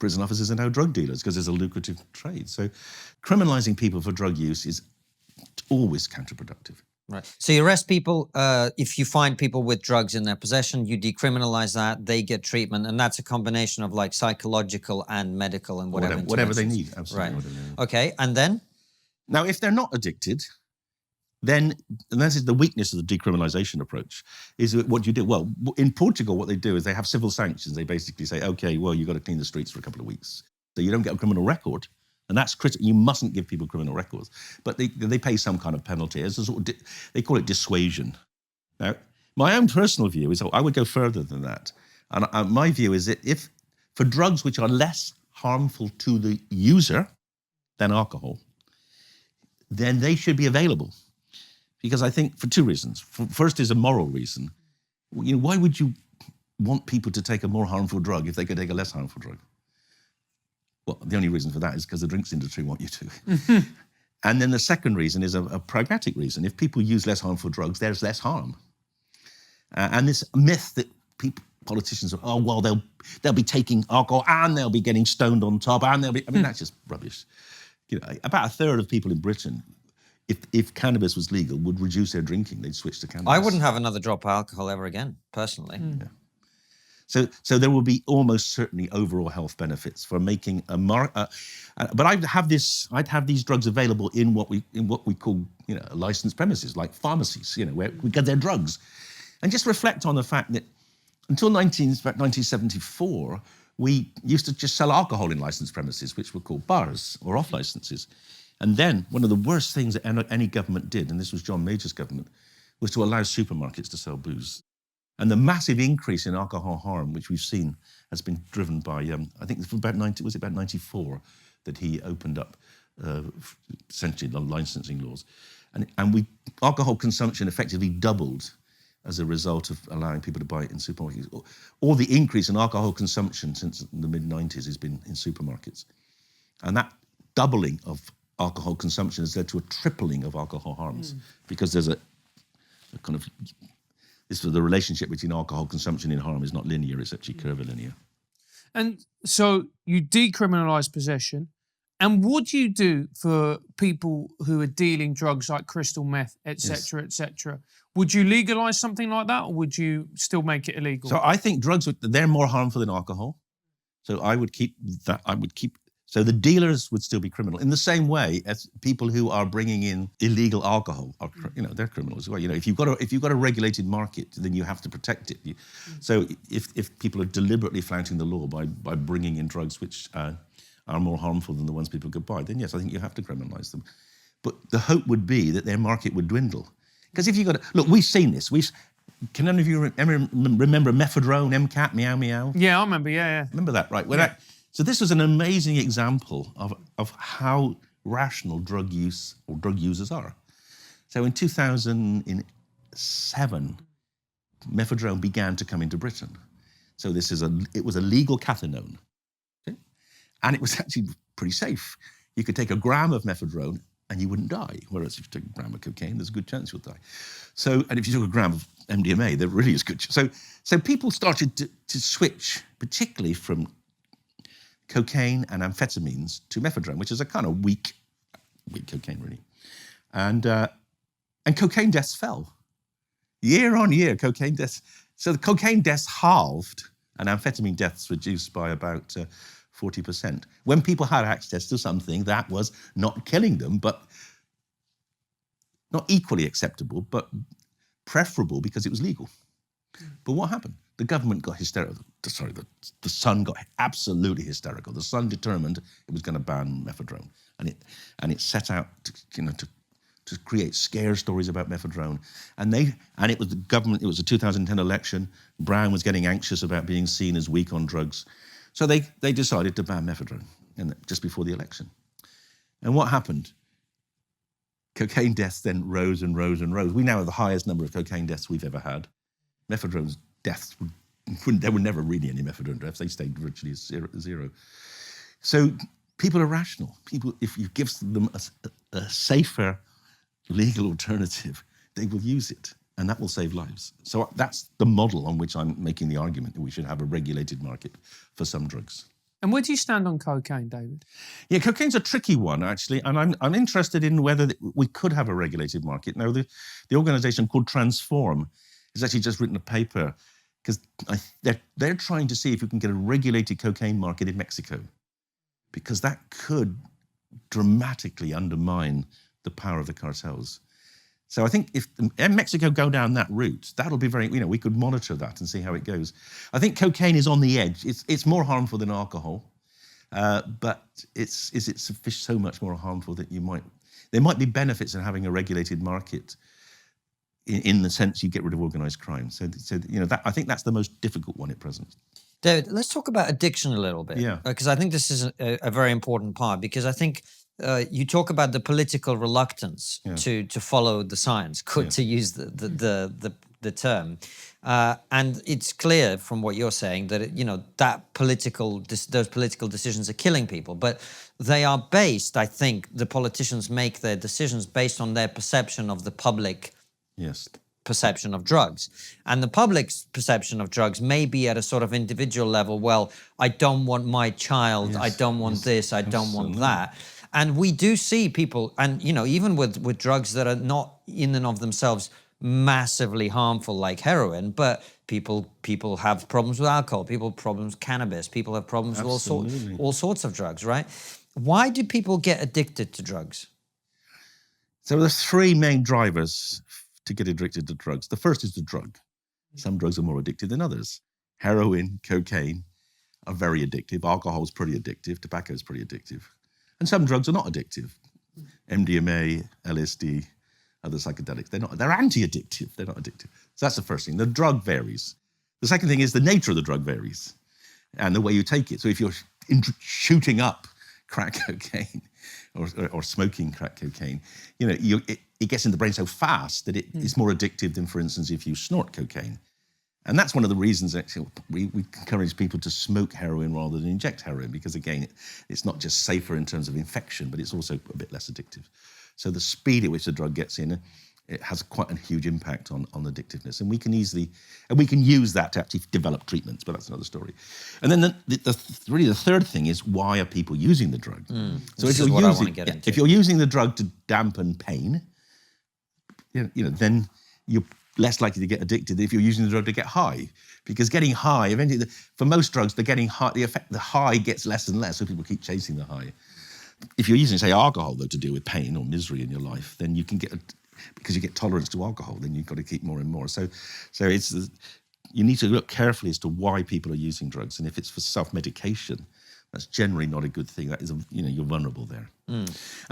S2: prison officers are now drug dealers because there's a lucrative trade. So criminalizing people for drug use is always counterproductive.
S1: Right. So you arrest people, if you find people with drugs in their possession, you decriminalize that, they get treatment, and that's a combination of like psychological and medical and
S2: whatever they need, absolutely.
S1: Right. Okay, and then?
S2: Now, if they're not addicted, then, and this is the weakness of the decriminalization approach, is what you do. Well, in Portugal, what they do is they have civil sanctions. They basically say, okay, well, you've got to clean the streets for a couple of weeks. So you don't get a criminal record. And that's critical. You mustn't give people criminal records, but they pay some kind of penalty. As a sort of they call it dissuasion. Now, my own personal view is I would go further than that. And my view is that if for drugs which are less harmful to the user than alcohol, then they should be available. Because I think for two reasons. First is a moral reason. why would you want people to take a more harmful drug if they could take a less harmful drug? Well, the only reason for that is because the drinks industry want you to. And then the second reason is a pragmatic reason. If people use less harmful drugs, there's less harm. And this myth that politicians are, well, they'll be taking alcohol and they'll be getting stoned on top and that's just rubbish. About a third of people in Britain, if cannabis was legal, would reduce their drinking. They'd switch to cannabis.
S1: I wouldn't have another drop of alcohol ever again, personally.
S2: Yeah. So there will be almost certainly overall health benefits for making but I'd have these drugs available in what we call licensed premises like pharmacies, where we get their drugs, and just reflect on the fact that until 1974 we used to just sell alcohol in licensed premises, which were called bars or off licenses. And then one of the worst things that any government did, and this was John Major's government, was to allow supermarkets to sell booze. And the massive increase in alcohol harm, which we've seen, has been driven by, I think it was about 94 that he opened up essentially the licensing laws. And alcohol consumption effectively doubled as a result of allowing people to buy it in supermarkets. All the increase in alcohol consumption since the mid-90s has been in supermarkets. And that doubling of alcohol consumption has led to a tripling of alcohol harms because there's a kind of... the relationship between alcohol consumption and harm is not linear, it's actually curvilinear. And
S3: so you decriminalise possession. And what do you do for people who are dealing drugs like crystal meth, etc., etc.? Would you legalise something like that, or would you still make it illegal?
S2: So I think drugs, they're more harmful than alcohol. So I would keep that. So the dealers would still be criminal in the same way as people who are bringing in illegal alcohol are, they're criminals as well. If you've got a regulated market, then you have to protect it. So if people are deliberately flouting the law by bringing in drugs which are more harmful than the ones people could buy, then yes, I think you have to criminalise them. But the hope would be that their market would dwindle, because if you look, we've seen this. Can any of you remember mephedrone, MCAT, meow meow?
S3: Yeah, I remember. Yeah.
S2: Remember that, right? So this was an amazing example of how rational drug use or drug users are. So in 2007, mephedrone began to come into Britain. So it was a legal cathinone, okay? And it was actually pretty safe. You could take a gram of mephedrone and you wouldn't die. Whereas if you take a gram of cocaine, there's a good chance you'll die. And if you took a gram of MDMA, there really is good. So people started to switch, particularly from cocaine and amphetamines to mephedrone, which is a kind of weak cocaine, really. And cocaine deaths fell. Year on year, cocaine deaths. So the cocaine deaths halved and amphetamine deaths reduced by about 40%. When people had access to something that was not killing them, but not equally acceptable, but preferable because it was legal. But what happened? The government got hysterical. Sorry, the Sun got absolutely hysterical. The Sun determined it was going to ban mephedrone, and it set out to create scare stories about mephedrone. And it was the government. It was the 2010 election. Brown was getting anxious about being seen as weak on drugs, so they decided to ban mephedrone, just before the election. And what happened? Cocaine deaths then rose and rose and rose. We now have the highest number of cocaine deaths we've ever had. Mephedrone's deaths, there were never really any mephedrone deaths. They stayed virtually zero. So people are rational. People, if you give them a safer legal alternative, they will use it, and that will save lives. So that's the model on which I'm making the argument that we should have a regulated market for some drugs.
S3: And where do you stand on cocaine, David?
S2: Yeah, cocaine's a tricky one, actually, and I'm interested in whether we could have a regulated market. Now, the organisation called Transform has actually just written a paper because they're trying to see if we can get a regulated cocaine market in Mexico, because that could dramatically undermine the power of the cartels. So I think if Mexico go down that route, that'll be very, we could monitor that and see how it goes. I think cocaine is on the edge. It's more harmful than alcohol, but it's so much more harmful that there might be benefits in having a regulated market in the sense you get rid of organised crime. So I think that's the most difficult one at present.
S1: David, let's talk about addiction a little bit.
S2: Yeah.
S1: Because I think this is a very important part, because I think you talk about the political reluctance to follow the science, to use the the term. And it's clear from what you're saying that, those political decisions are killing people. But they are based, I think, the politicians make their decisions based on their perception of the public perception of drugs. And the public's perception of drugs may be at a sort of individual level. Well, I don't want my child, I don't want this, I don't want that. And we do see people, and even with drugs that are not in and of themselves massively harmful like heroin, but people have problems with alcohol, people have problems with cannabis, people have problems with all sorts of drugs, right? Why do people get addicted to drugs?
S2: So there's three main drivers to get addicted to drugs. The first is the drug. Some drugs are more addictive than others. Heroin, cocaine are very addictive. Alcohol is pretty addictive. Tobacco is pretty addictive. And some drugs are not addictive. MDMA, LSD, other psychedelics, they're anti-addictive. They're not addictive. So that's the first thing. The drug varies. The second thing is the nature of the drug varies and the way you take it. So if you're shooting up crack cocaine or smoking crack cocaine, it gets in the brain so fast that it's more addictive than, for instance, if you snort cocaine. And that's one of the reasons actually we encourage people to smoke heroin rather than inject heroin, because again, it's not just safer in terms of infection, but it's also a bit less addictive. So the speed at which the drug gets in, it has quite a huge impact on addictiveness. And we can use that to actually develop treatments, but that's another story. And then really the third thing is, why are people using the drug? So if you're using the drug to dampen pain, then you're less likely to get addicted than if you're using the drug to get high. Because getting high, eventually, for most drugs, they're getting high, the high gets less and less, so people keep chasing the high. If you're using, say, alcohol, though, to deal with pain or misery in your life, then you can get, because you get tolerance to alcohol, then you've got to keep more and more. So you need to look carefully as to why people are using drugs. And if it's for self-medication, that's generally not a good thing. That is, you're vulnerable there. And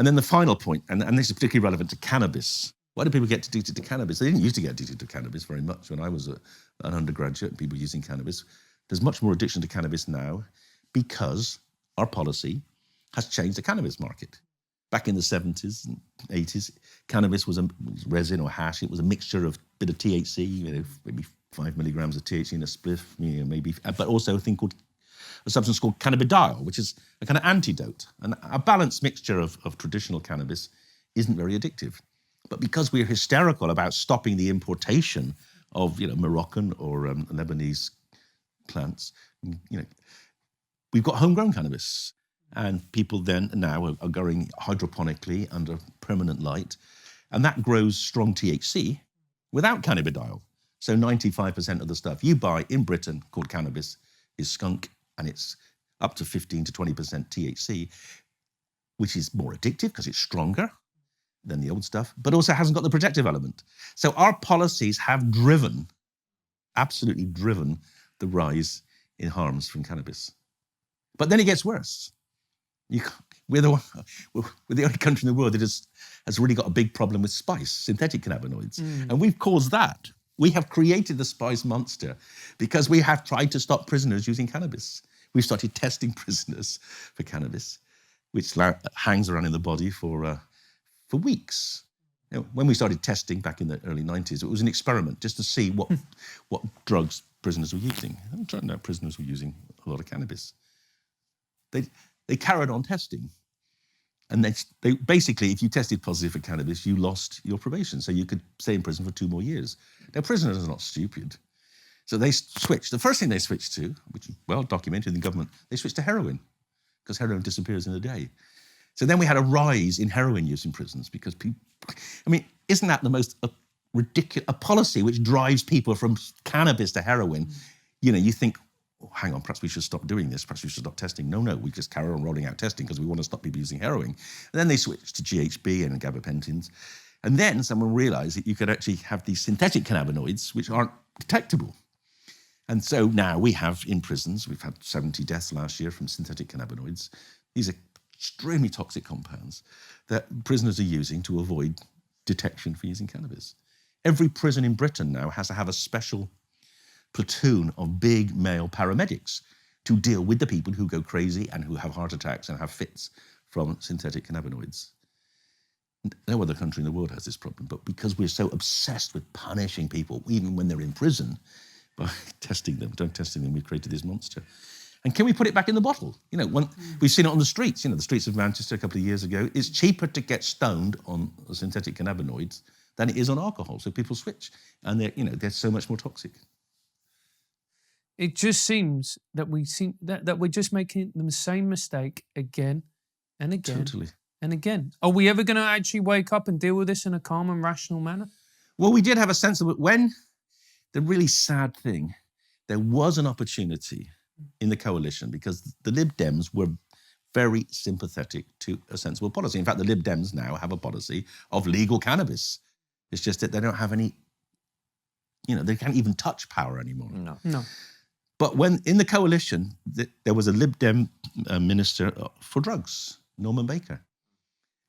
S2: then the final point, and this is particularly relevant to cannabis. Why do people get addicted to cannabis? They didn't used to get addicted to cannabis very much when I was an undergraduate and people using cannabis. There's much more addiction to cannabis now because our policy has changed the cannabis market. Back in the 70s and 80s, cannabis was a resin or hash. It was a mixture of a bit of THC, maybe 5 milligrams of THC in a spliff, maybe, but also a substance called cannabidiol, which is a kind of antidote. And a balanced mixture of traditional cannabis isn't very addictive. But because we're hysterical about stopping the importation of, Moroccan or Lebanese plants, we've got homegrown cannabis. And people then now are growing hydroponically under permanent light. And that grows strong THC without cannabidiol. So 95% of the stuff you buy in Britain called cannabis is skunk, and it's up to 15 to 20% THC, which is more addictive because it's stronger than the old stuff, but also hasn't got the protective element. So our policies have absolutely driven the rise in harms from cannabis. But then it gets worse. We're the only country in the world that has really got a big problem with spice, synthetic cannabinoids. And we've caused that. We have created the spice monster because we have tried to stop prisoners using cannabis. We've started testing prisoners for cannabis, which hangs around in the body for weeks. When we started testing back in the early 90s, it was an experiment just to see what drugs prisoners were using. And it turned out prisoners were using a lot of cannabis. They carried on testing. And they basically, if you tested positive for cannabis, you lost your probation. So you could stay in prison for 2 more years. Now, prisoners are not stupid. So they switched. The first thing they switched to, which is well documented in the government, they switched to heroin, because heroin disappears in a day. So then we had a rise in heroin use in prisons because people, isn't that the most ridiculous, a policy which drives people from cannabis to heroin? You think, oh, hang on, perhaps we should stop doing this. Perhaps we should stop testing. No, we just carry on rolling out testing because we want to stop people using heroin. And then they switched to GHB and gabapentins. And then someone realized that you could actually have these synthetic cannabinoids which aren't detectable. And so now we have in prisons, we've had 70 deaths last year from synthetic cannabinoids. These are extremely toxic compounds that prisoners are using to avoid detection for using cannabis. Every prison in Britain now has to have a special platoon of big male paramedics to deal with the people who go crazy and who have heart attacks and have fits from synthetic cannabinoids. no other country in the world has this problem, but because we're so obsessed with punishing people, even when they're in prison, by testing them, we've created this monster. And can we put it back in the bottle? You know, we've seen it on the streets, the streets of Manchester a couple of years ago. It's cheaper to get stoned on synthetic cannabinoids than it is on alcohol. So people switch, and they're so much more toxic.
S3: It just seems that that we're just making the same mistake again and again.
S2: Totally.
S3: And again. Are we ever going to actually wake up and deal with this in a calm and rational manner?
S2: Well, we did have a sense of it when the really sad thing, there was an opportunity in the coalition because the Lib Dems were very sympathetic to a sensible policy. In fact, the Lib Dems now have a policy of legal cannabis. It's just that they don't have any, they can't even touch power anymore.
S3: No.
S2: But when in the coalition, there was a Lib Dem minister for drugs, Norman Baker.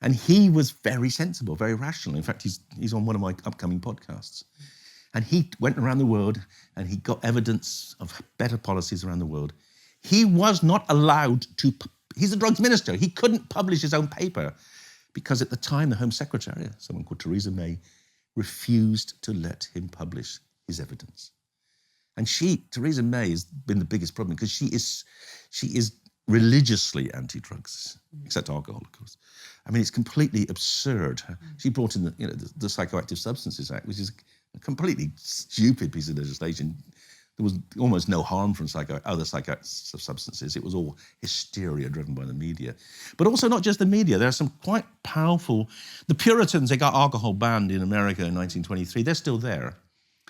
S2: And he was very sensible, very rational. In fact, he's on one of my upcoming podcasts. And he went around the world and he got evidence of better policies around the world. He was not allowed to, he's a drugs minister. He couldn't publish his own paper because at the time, the Home Secretary, someone called Theresa May, refused to let him publish his evidence. And Theresa May has been the biggest problem because she is religiously anti-drugs, except alcohol, of course. I mean, it's completely absurd. She brought in the Psychoactive Substances Act, which is a completely stupid piece of legislation. There was almost no harm from other psychoactive substances. It was all hysteria driven by the media. But also not just the media. There are some quite powerful... The Puritans, they got alcohol banned in America in 1923. They're still there.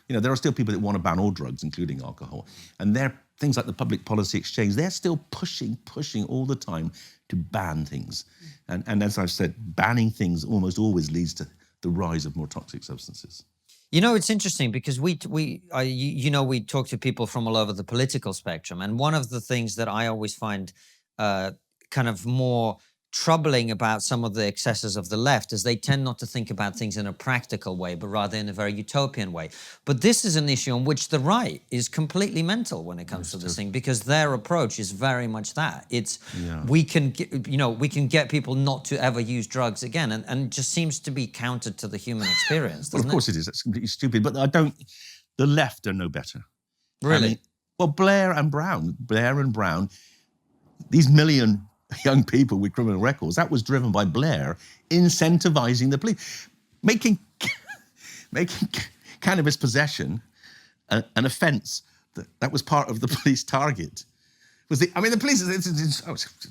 S2: There are still people that want to ban all drugs, including alcohol. And things like the Public Policy Exchange, they're still pushing all the time to ban things. And as I've said, banning things almost always leads to the rise of more toxic substances.
S1: It's interesting because we talk to people from all over the political spectrum. And one of the things that I always find kind of more troubling about some of the excesses of the left is they tend not to think about things in a practical way, but rather in a very utopian way. But this is an issue on which the right is completely mental when it comes to this thing, because their approach is very much that. We can get people not to ever use drugs again, and it just seems to be counter to the human experience.
S2: Well, of course it is. That's completely stupid. But the left are no better.
S1: Really?
S2: Blair and Brown, these million young people with criminal records, that was driven by Blair incentivizing the police, making cannabis possession an offence that was part of the police target. The police, it's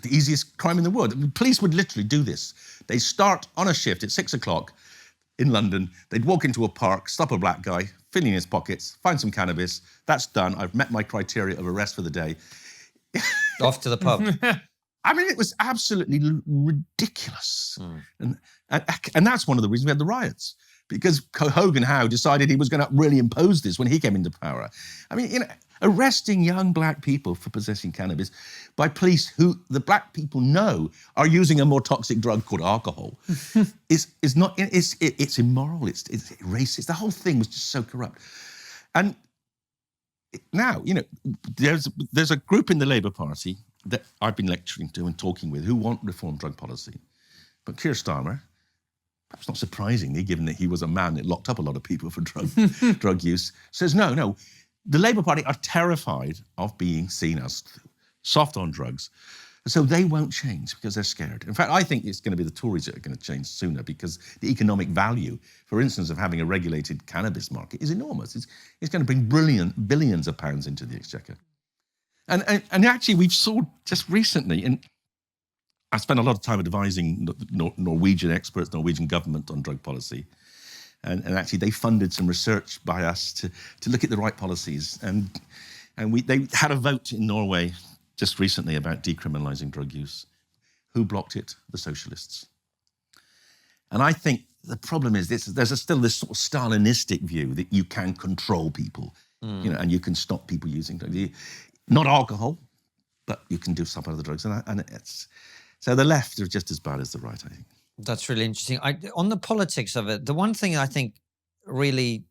S2: the easiest crime in the world. The police would literally do this. They start on a shift at 6 o'clock in London. They'd walk into a park, stop a black guy, fill in his pockets, find some cannabis. That's done. I've met my criteria of arrest for the day.
S1: Off to the pub.
S2: It was absolutely ridiculous. And that's one of the reasons we had the riots, because Hogan Howe decided he was going to really impose this when he came into power. Arresting young black people for possessing cannabis by police who the black people know are using a more toxic drug called alcohol is immoral, it's racist. The whole thing was just so corrupt. And now, there's a group in the Labour Party that I've been lecturing to and talking with who want reformed drug policy. But Keir Starmer, perhaps not surprisingly, given that he was a man that locked up a lot of people for drug use, says no. The Labour Party are terrified of being seen as soft on drugs. So they won't change because they're scared. In fact, I think it's going to be the Tories that are going to change sooner because the economic value, for instance, of having a regulated cannabis market is enormous. It's going to bring billions of pounds into the exchequer. And actually, we've saw just recently, and I spent a lot of time advising Norwegian experts, Norwegian government on drug policy. And actually, they funded some research by us to look at the right policies. And they had a vote in Norway just recently about decriminalising drug use. Who blocked it? The socialists. And I think the problem is there's still this sort of Stalinistic view that you can control people, and you can stop people using drugs. Not alcohol, but you can do some other drugs. So the left are just as bad as the right, I think.
S1: That's really interesting. On the politics of it, the one thing I think really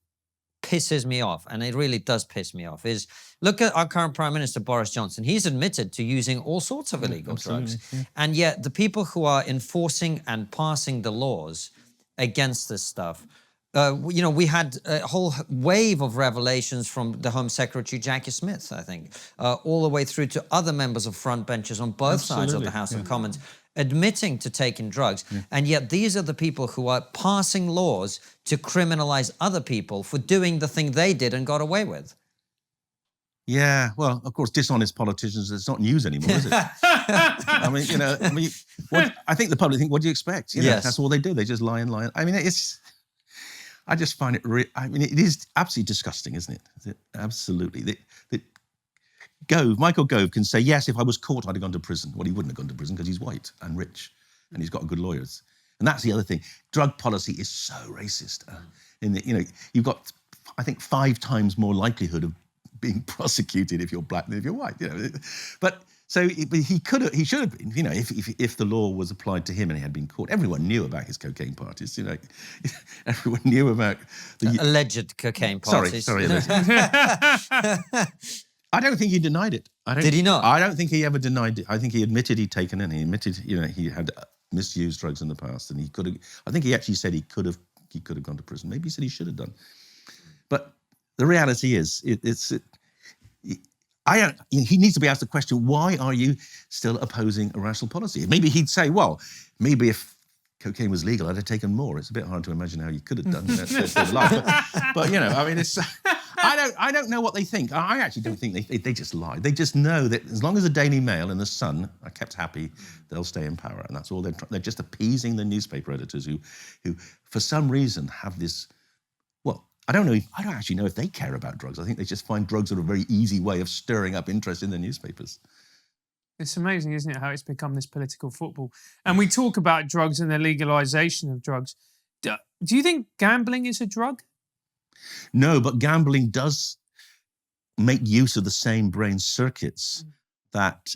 S1: pisses me off, and it really does piss me off, is look at our current Prime Minister, Boris Johnson. He's admitted to using all sorts of illegal drugs. Yeah. And yet the people who are enforcing and passing the laws against this stuff. We had a whole wave of revelations from the Home Secretary Jackie Smith, I think, all the way through to other members of front benches on both sides of the House of Commons, admitting to taking drugs. And yet these are the people who are passing laws to criminalize other people for doing the thing they did and got away with.
S2: Yeah, well, of course, dishonest politicians, it's not news anymore, is it? I think the public think, what do you expect?
S1: Yes.
S2: That's all they do. They just lie and lie. I mean, I just find it, it is absolutely disgusting, isn't it? Absolutely. Michael Gove can say, yes, if I was caught, I'd have gone to prison. Well, he wouldn't have gone to prison because he's white and rich and he's got good lawyers. And that's the other thing. Drug policy is so racist. You've got, I think, 5 times more likelihood of being prosecuted if you're black than if you're white. But he should have been. If the law was applied to him and he had been caught, everyone knew about his cocaine parties. Everyone knew about the
S1: alleged cocaine parties.
S2: Sorry. I don't think he denied it.
S1: Did he not?
S2: I don't think he ever denied it. I think he admitted he'd taken it. He admitted, he had misused drugs in the past, and he could have. I think he actually said he could have gone to prison. Maybe he said he should have done. But the reality is, he needs to be asked the question: why are you still opposing a rational policy? Maybe he'd say, well, maybe if cocaine was legal, I'd have taken more. It's a bit hard to imagine how you could have done that. But it's. I don't know what they think. I actually don't think they just lie. They just know that as long as the Daily Mail and the Sun are kept happy, they'll stay in power, and that's all they're just appeasing the newspaper editors who for some reason have this. Well, I don't actually know if they care about drugs. I think they just find drugs are a very easy way of stirring up interest in the newspapers.
S3: It's amazing, isn't it, how it's become this political football. And we talk about drugs and the legalization of drugs. Do you think gambling is a drug?
S2: No, but gambling does make use of the same brain circuits that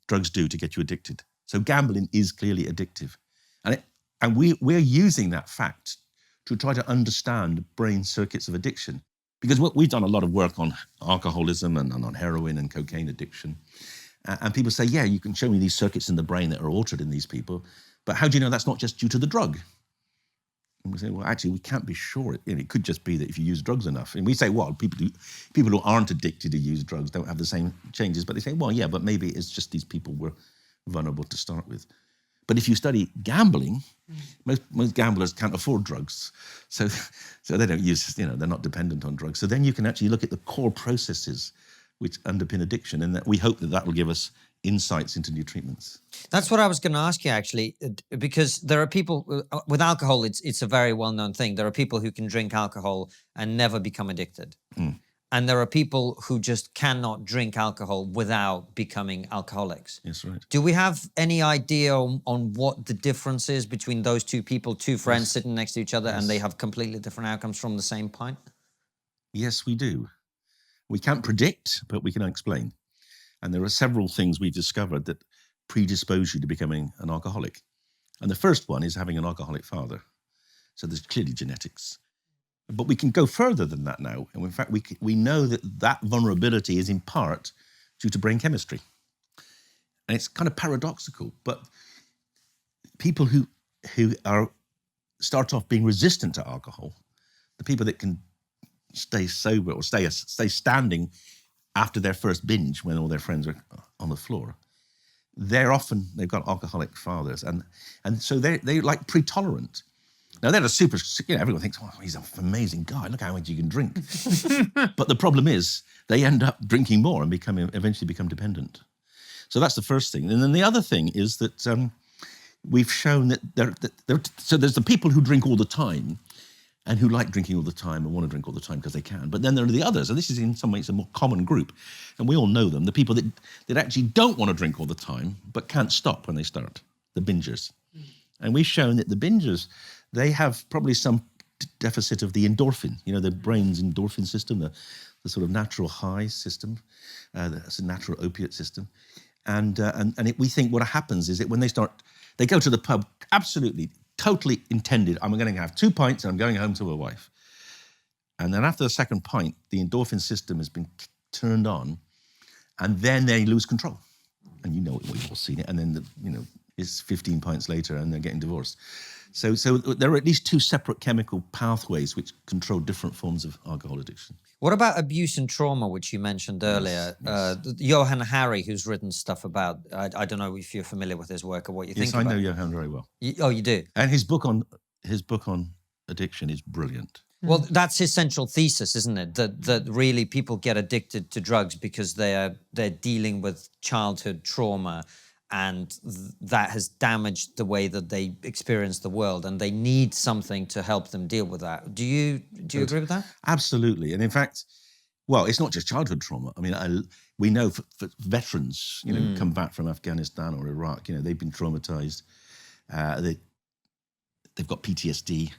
S2: drugs do to get you addicted. So gambling is clearly addictive. And we're using that fact to try to understand brain circuits of addiction. Because we've done a lot of work on alcoholism and on heroin and cocaine addiction. And people say, yeah, you can show me these circuits in the brain that are altered in these people, but how do you know that's not just due to the drug? And we say, well, actually, we can't be sure. It could just be that if you use drugs enough. And we say, well, people who aren't addicted to use drugs don't have the same changes. But they say, well, yeah, but maybe it's just these people were vulnerable to start with. But if you study gambling, most gamblers can't afford drugs. So they don't use, they're not dependent on drugs. So then you can actually look at the core processes which underpin addiction, and that we hope that will give us insights into new treatments.
S1: That's what I was going to ask you, actually, because there are people with alcohol. It's a very well-known thing. There are people who can drink alcohol and never become addicted, and there are people who just cannot drink alcohol without becoming alcoholics.
S2: Yes, right.
S1: Do we have any idea on what the difference is between those two people, two friends sitting next to each other, and they have completely different outcomes from the same pint?
S2: Yes, we do. We can't predict, but we can explain. And there are several things we've discovered that predispose you to becoming an alcoholic. And the first one is having an alcoholic father. So there's clearly genetics. But we can go further than that now. And in fact, we know that vulnerability is in part due to brain chemistry. And it's kind of paradoxical, but people who start off being resistant to alcohol, the people that can stay sober or stay standing after their first binge when all their friends are on the floor, they've got alcoholic fathers, and so they're like pre-tolerant. Now they're a super, everyone thinks, oh, he's an amazing guy, look how much you can drink. But the problem is they end up drinking more and eventually become dependent. So that's the first thing. And then the other thing is that we've shown that so there's the people who drink all the time and who like drinking all the time and want to drink all the time because they can. But then there are the others, and this is in some ways a more common group, and we all know them, the people that actually don't want to drink all the time but can't stop when they start, the bingers. And we've shown that the bingers, they have probably some deficit of the endorphin, the brain's endorphin system, the sort of natural high system, that's a natural opiate system. And we think what happens is that when they go to the pub, absolutely, totally intended, I'm going to have 2 pints and I'm going home to my wife. And then after the second pint, the endorphin system has been turned on, and then they lose control. And we've all seen it. And then, it's 15 pints later and they're getting divorced. So there are at least two separate chemical pathways which control different forms of alcohol addiction.
S1: What about abuse and trauma, which you mentioned earlier?
S2: Yes.
S1: Johann Hari, who's written stuff about, I don't know if you're familiar with his work or what you think about.
S2: Yes, I know Johann very well.
S1: You do?
S2: And his book on addiction is brilliant.
S1: Well, that's his central thesis, isn't it? That really people get addicted to drugs because they're dealing with childhood trauma, and that has damaged the way that they experience the world, and they need something to help them deal with that. Do you agree with that?
S2: Absolutely. And in fact, well, it's not just childhood trauma. I mean, we know for veterans, come back from Afghanistan or Iraq, they've been traumatized. They've got PTSD.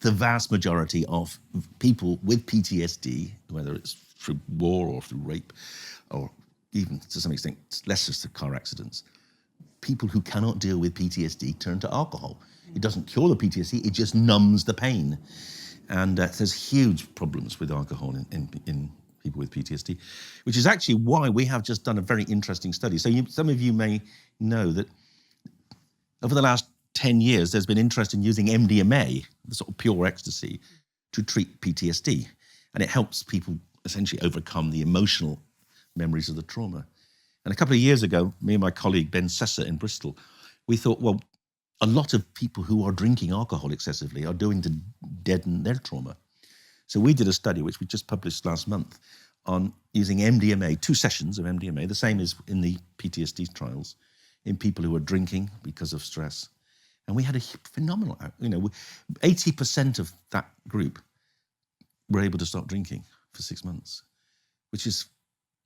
S2: The vast majority of people with PTSD, whether it's through war or through rape, or even to some extent less just the car accidents, people who cannot deal with PTSD turn to alcohol. It doesn't cure the PTSD, it just numbs the pain. And there's huge problems with alcohol in people with PTSD, which is actually why we have just done a very interesting study. So some of you may know that over the last 10 years, there's been interest in using MDMA, the sort of pure ecstasy, to treat PTSD. And it helps people essentially overcome the emotional memories of the trauma. And a couple of years ago, me and my colleague Ben Sessa in Bristol, we thought, well, a lot of people who are drinking alcohol excessively are doing to deaden their trauma. So we did a study, which we just published last month, on using MDMA, 2 sessions of MDMA, the same as in the PTSD trials, in people who are drinking because of stress. And we had a phenomenal, 80% of that group were able to stop drinking for 6 months, which is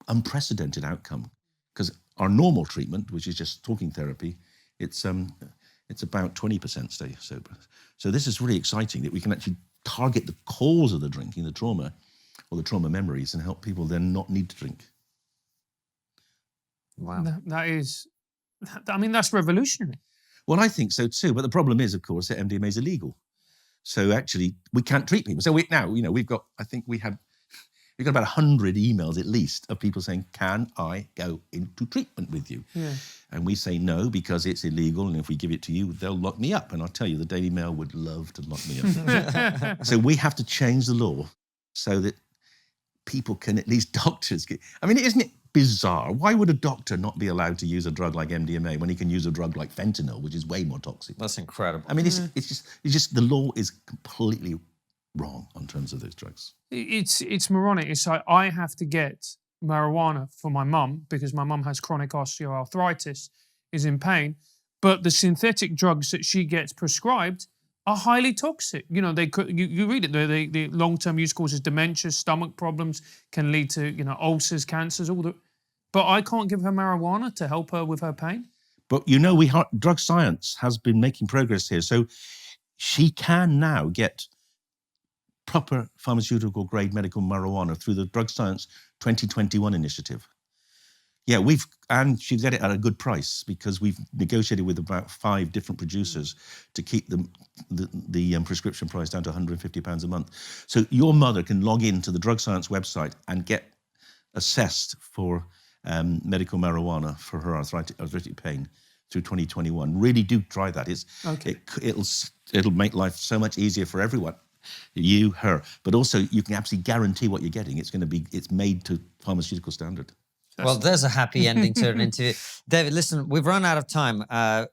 S2: unprecedented outcome, because our normal treatment, which is just talking therapy, it's about 20% stay sober. So this is really exciting that we can actually target the cause of the drinking, the trauma, or the trauma memories, and help people then not need to drink.
S1: Wow.
S3: That's revolutionary.
S2: Well, I think so too. But the problem is, of course, that MDMA is illegal. So actually, we can't treat people. So we've got about 100 emails at least of people saying, can I go into treatment with you? Yeah. And we say no, because it's illegal. And if we give it to you, they'll lock me up. And I'll tell you, the Daily Mail would love to lock me up. So we have to change the law so that people can, at least doctors get, isn't it bizarre? Why would a doctor not be allowed to use a drug like MDMA when he can use a drug like fentanyl, which is way more toxic?
S1: That's incredible.
S2: It's just the law is completely wrong on terms of those drugs.
S3: It's moronic. It's like I have to get marijuana for my mum because my mum has chronic osteoarthritis, is in pain, but the synthetic drugs that she gets prescribed are highly toxic. They could. You read it. The long-term use causes dementia, stomach problems, can lead to ulcers, cancers, all the. But I can't give her marijuana to help her with her pain.
S2: But drug science has been making progress here, so she can now get proper pharmaceutical grade medical marijuana through the Drug Science 2021 initiative. Yeah, and she get it at a good price because we've negotiated with about 5 different producers to keep the prescription price down to £150 a month. So your mother can log into the Drug Science website and get assessed for medical marijuana for her arthritic pain through 2021. Really do try that. It'll make life so much easier for everyone. You, her, but also you can absolutely guarantee what you're getting. It's made to pharmaceutical standard.
S1: Well, there's a happy ending to an interview. David, listen, we've run out of time.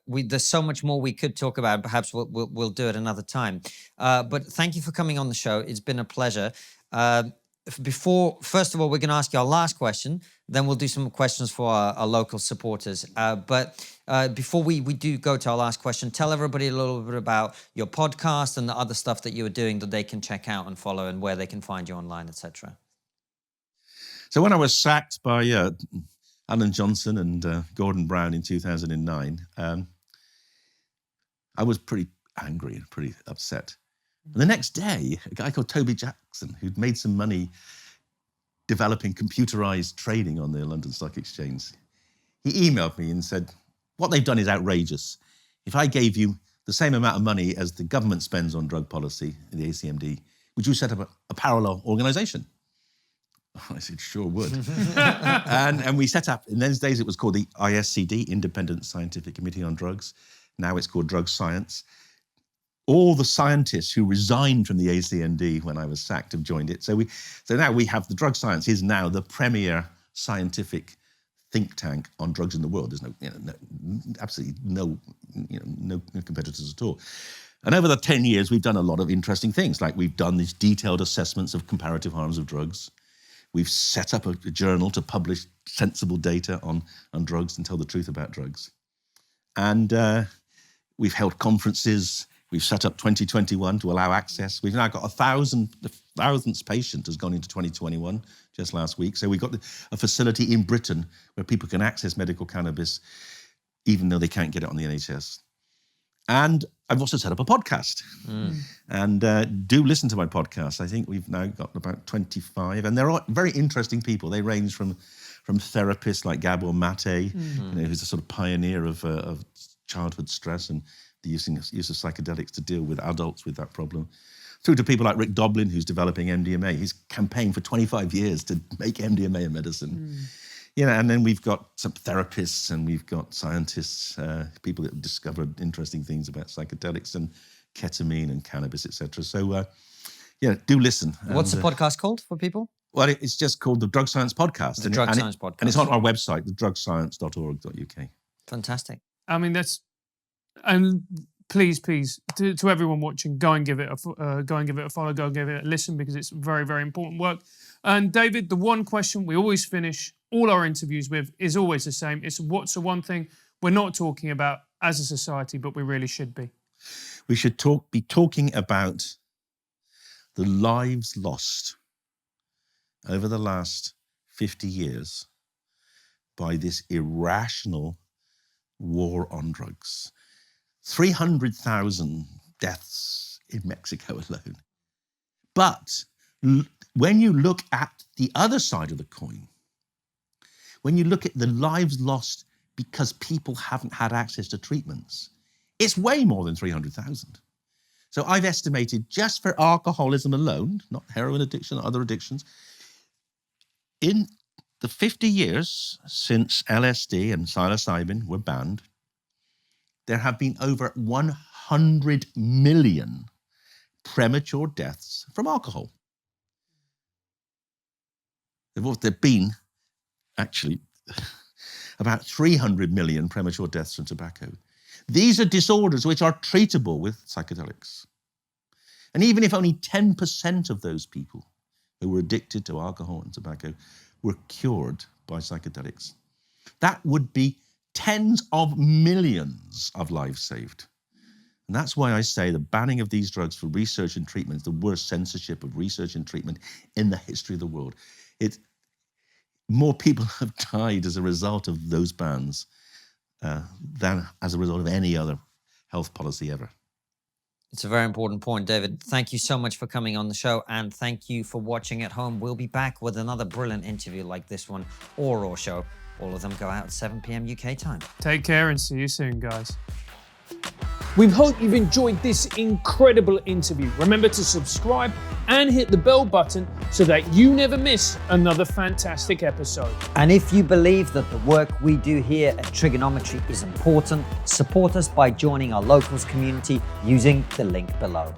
S1: There's so much more we could talk about. Perhaps we'll do it another time. But thank you for coming on the show. It's been a pleasure. First of all, we're going to ask you our last question. Then we'll do some questions for our local supporters. But before we do go to our last question, tell everybody a little bit about your podcast and the other stuff that you were doing that they can check out and follow, and where they can find you online, etc.
S2: So when I was sacked by Alan Johnson and Gordon Brown in 2009, I was pretty angry and pretty upset. And the next day, a guy called Toby Jackson, who'd made some money developing computerized trading on the London Stock Exchange, he emailed me and said, what they've done is outrageous. If I gave you the same amount of money as the government spends on drug policy, the ACMD, would you set up a parallel organization? I said, sure would. and we set up, in those days it was called the ISCD, Independent Scientific Committee on Drugs. Now it's called Drug Science. all the scientists who resigned from the ACND when I was sacked have joined it. So now we have the drug science is now the premier scientific think tank on drugs in the world. There's absolutely no competitors at all. And over the 10 years, we've done a lot of interesting things. Like we've done these detailed assessments of comparative harms of drugs. We've set up a journal to publish sensible data on drugs and tell the truth about drugs. And we've held conferences. We've set up 2021 to allow access. We've now got 1,000th patient has gone into 2021 just last week. So we've got a facility in Britain where people can access medical cannabis even though they can't get it on the NHS. And I've also set up a podcast. And do listen to my podcast. I think we've now got about 25. And they're all very interesting people. They range from therapists like Gabor Mate, who's a sort of pioneer of childhood stress and the use of psychedelics to deal with adults with that problem, through to people like Rick Doblin, who's developing MDMA. He's campaigned for 25 years to make MDMA a medicine. And then we've got some therapists and we've got scientists, people that have discovered interesting things about psychedelics and ketamine and cannabis, etc. So, do listen.
S1: What's the podcast called for people?
S2: Well, it's just called the Drug Science Podcast.
S1: The Drug Science Podcast.
S2: And it's on our website, thedrugscience.org.uk.
S1: Fantastic.
S3: I mean, and please, to everyone watching, go and give it a follow, go and give it a listen, because it's very, very important work. And David, the one question we always finish all our interviews with is always the same. It's what's the one thing we're not talking about as a society, but we really should be?
S2: We should be talking about the lives lost over the last 50 years by this irrational war on drugs. 300,000 deaths in Mexico alone. But when you look at the other side of the coin, when you look at the lives lost because people haven't had access to treatments, it's way more than 300,000. So I've estimated just for alcoholism alone, not heroin addiction or other addictions, in the 50 years since LSD and psilocybin were banned, there have been over 100 million premature deaths from alcohol. There have been, actually, about 300 million premature deaths from tobacco. These are disorders which are treatable with psychedelics. And even if only 10% of those people who were addicted to alcohol and tobacco were cured by psychedelics, that would be tens of millions of lives saved. And that's why I say the banning of these drugs for research and treatment is the worst censorship of research and treatment in the history of the world. More people have died as a result of those bans than as a result of any other health policy ever.
S1: It's a very important point, David. Thank you so much for coming on the show, and thank you for watching at home. We'll be back with another brilliant interview like this one or Raw Show. All of them go out at 7 p.m. UK time.
S3: Take care and see you soon, guys.
S4: We hope you've enjoyed this incredible interview. Remember to subscribe and hit the bell button so that you never miss another fantastic episode.
S1: And if you believe that the work we do here at TRIGGERnometry is important, support us by joining our locals community using the link below.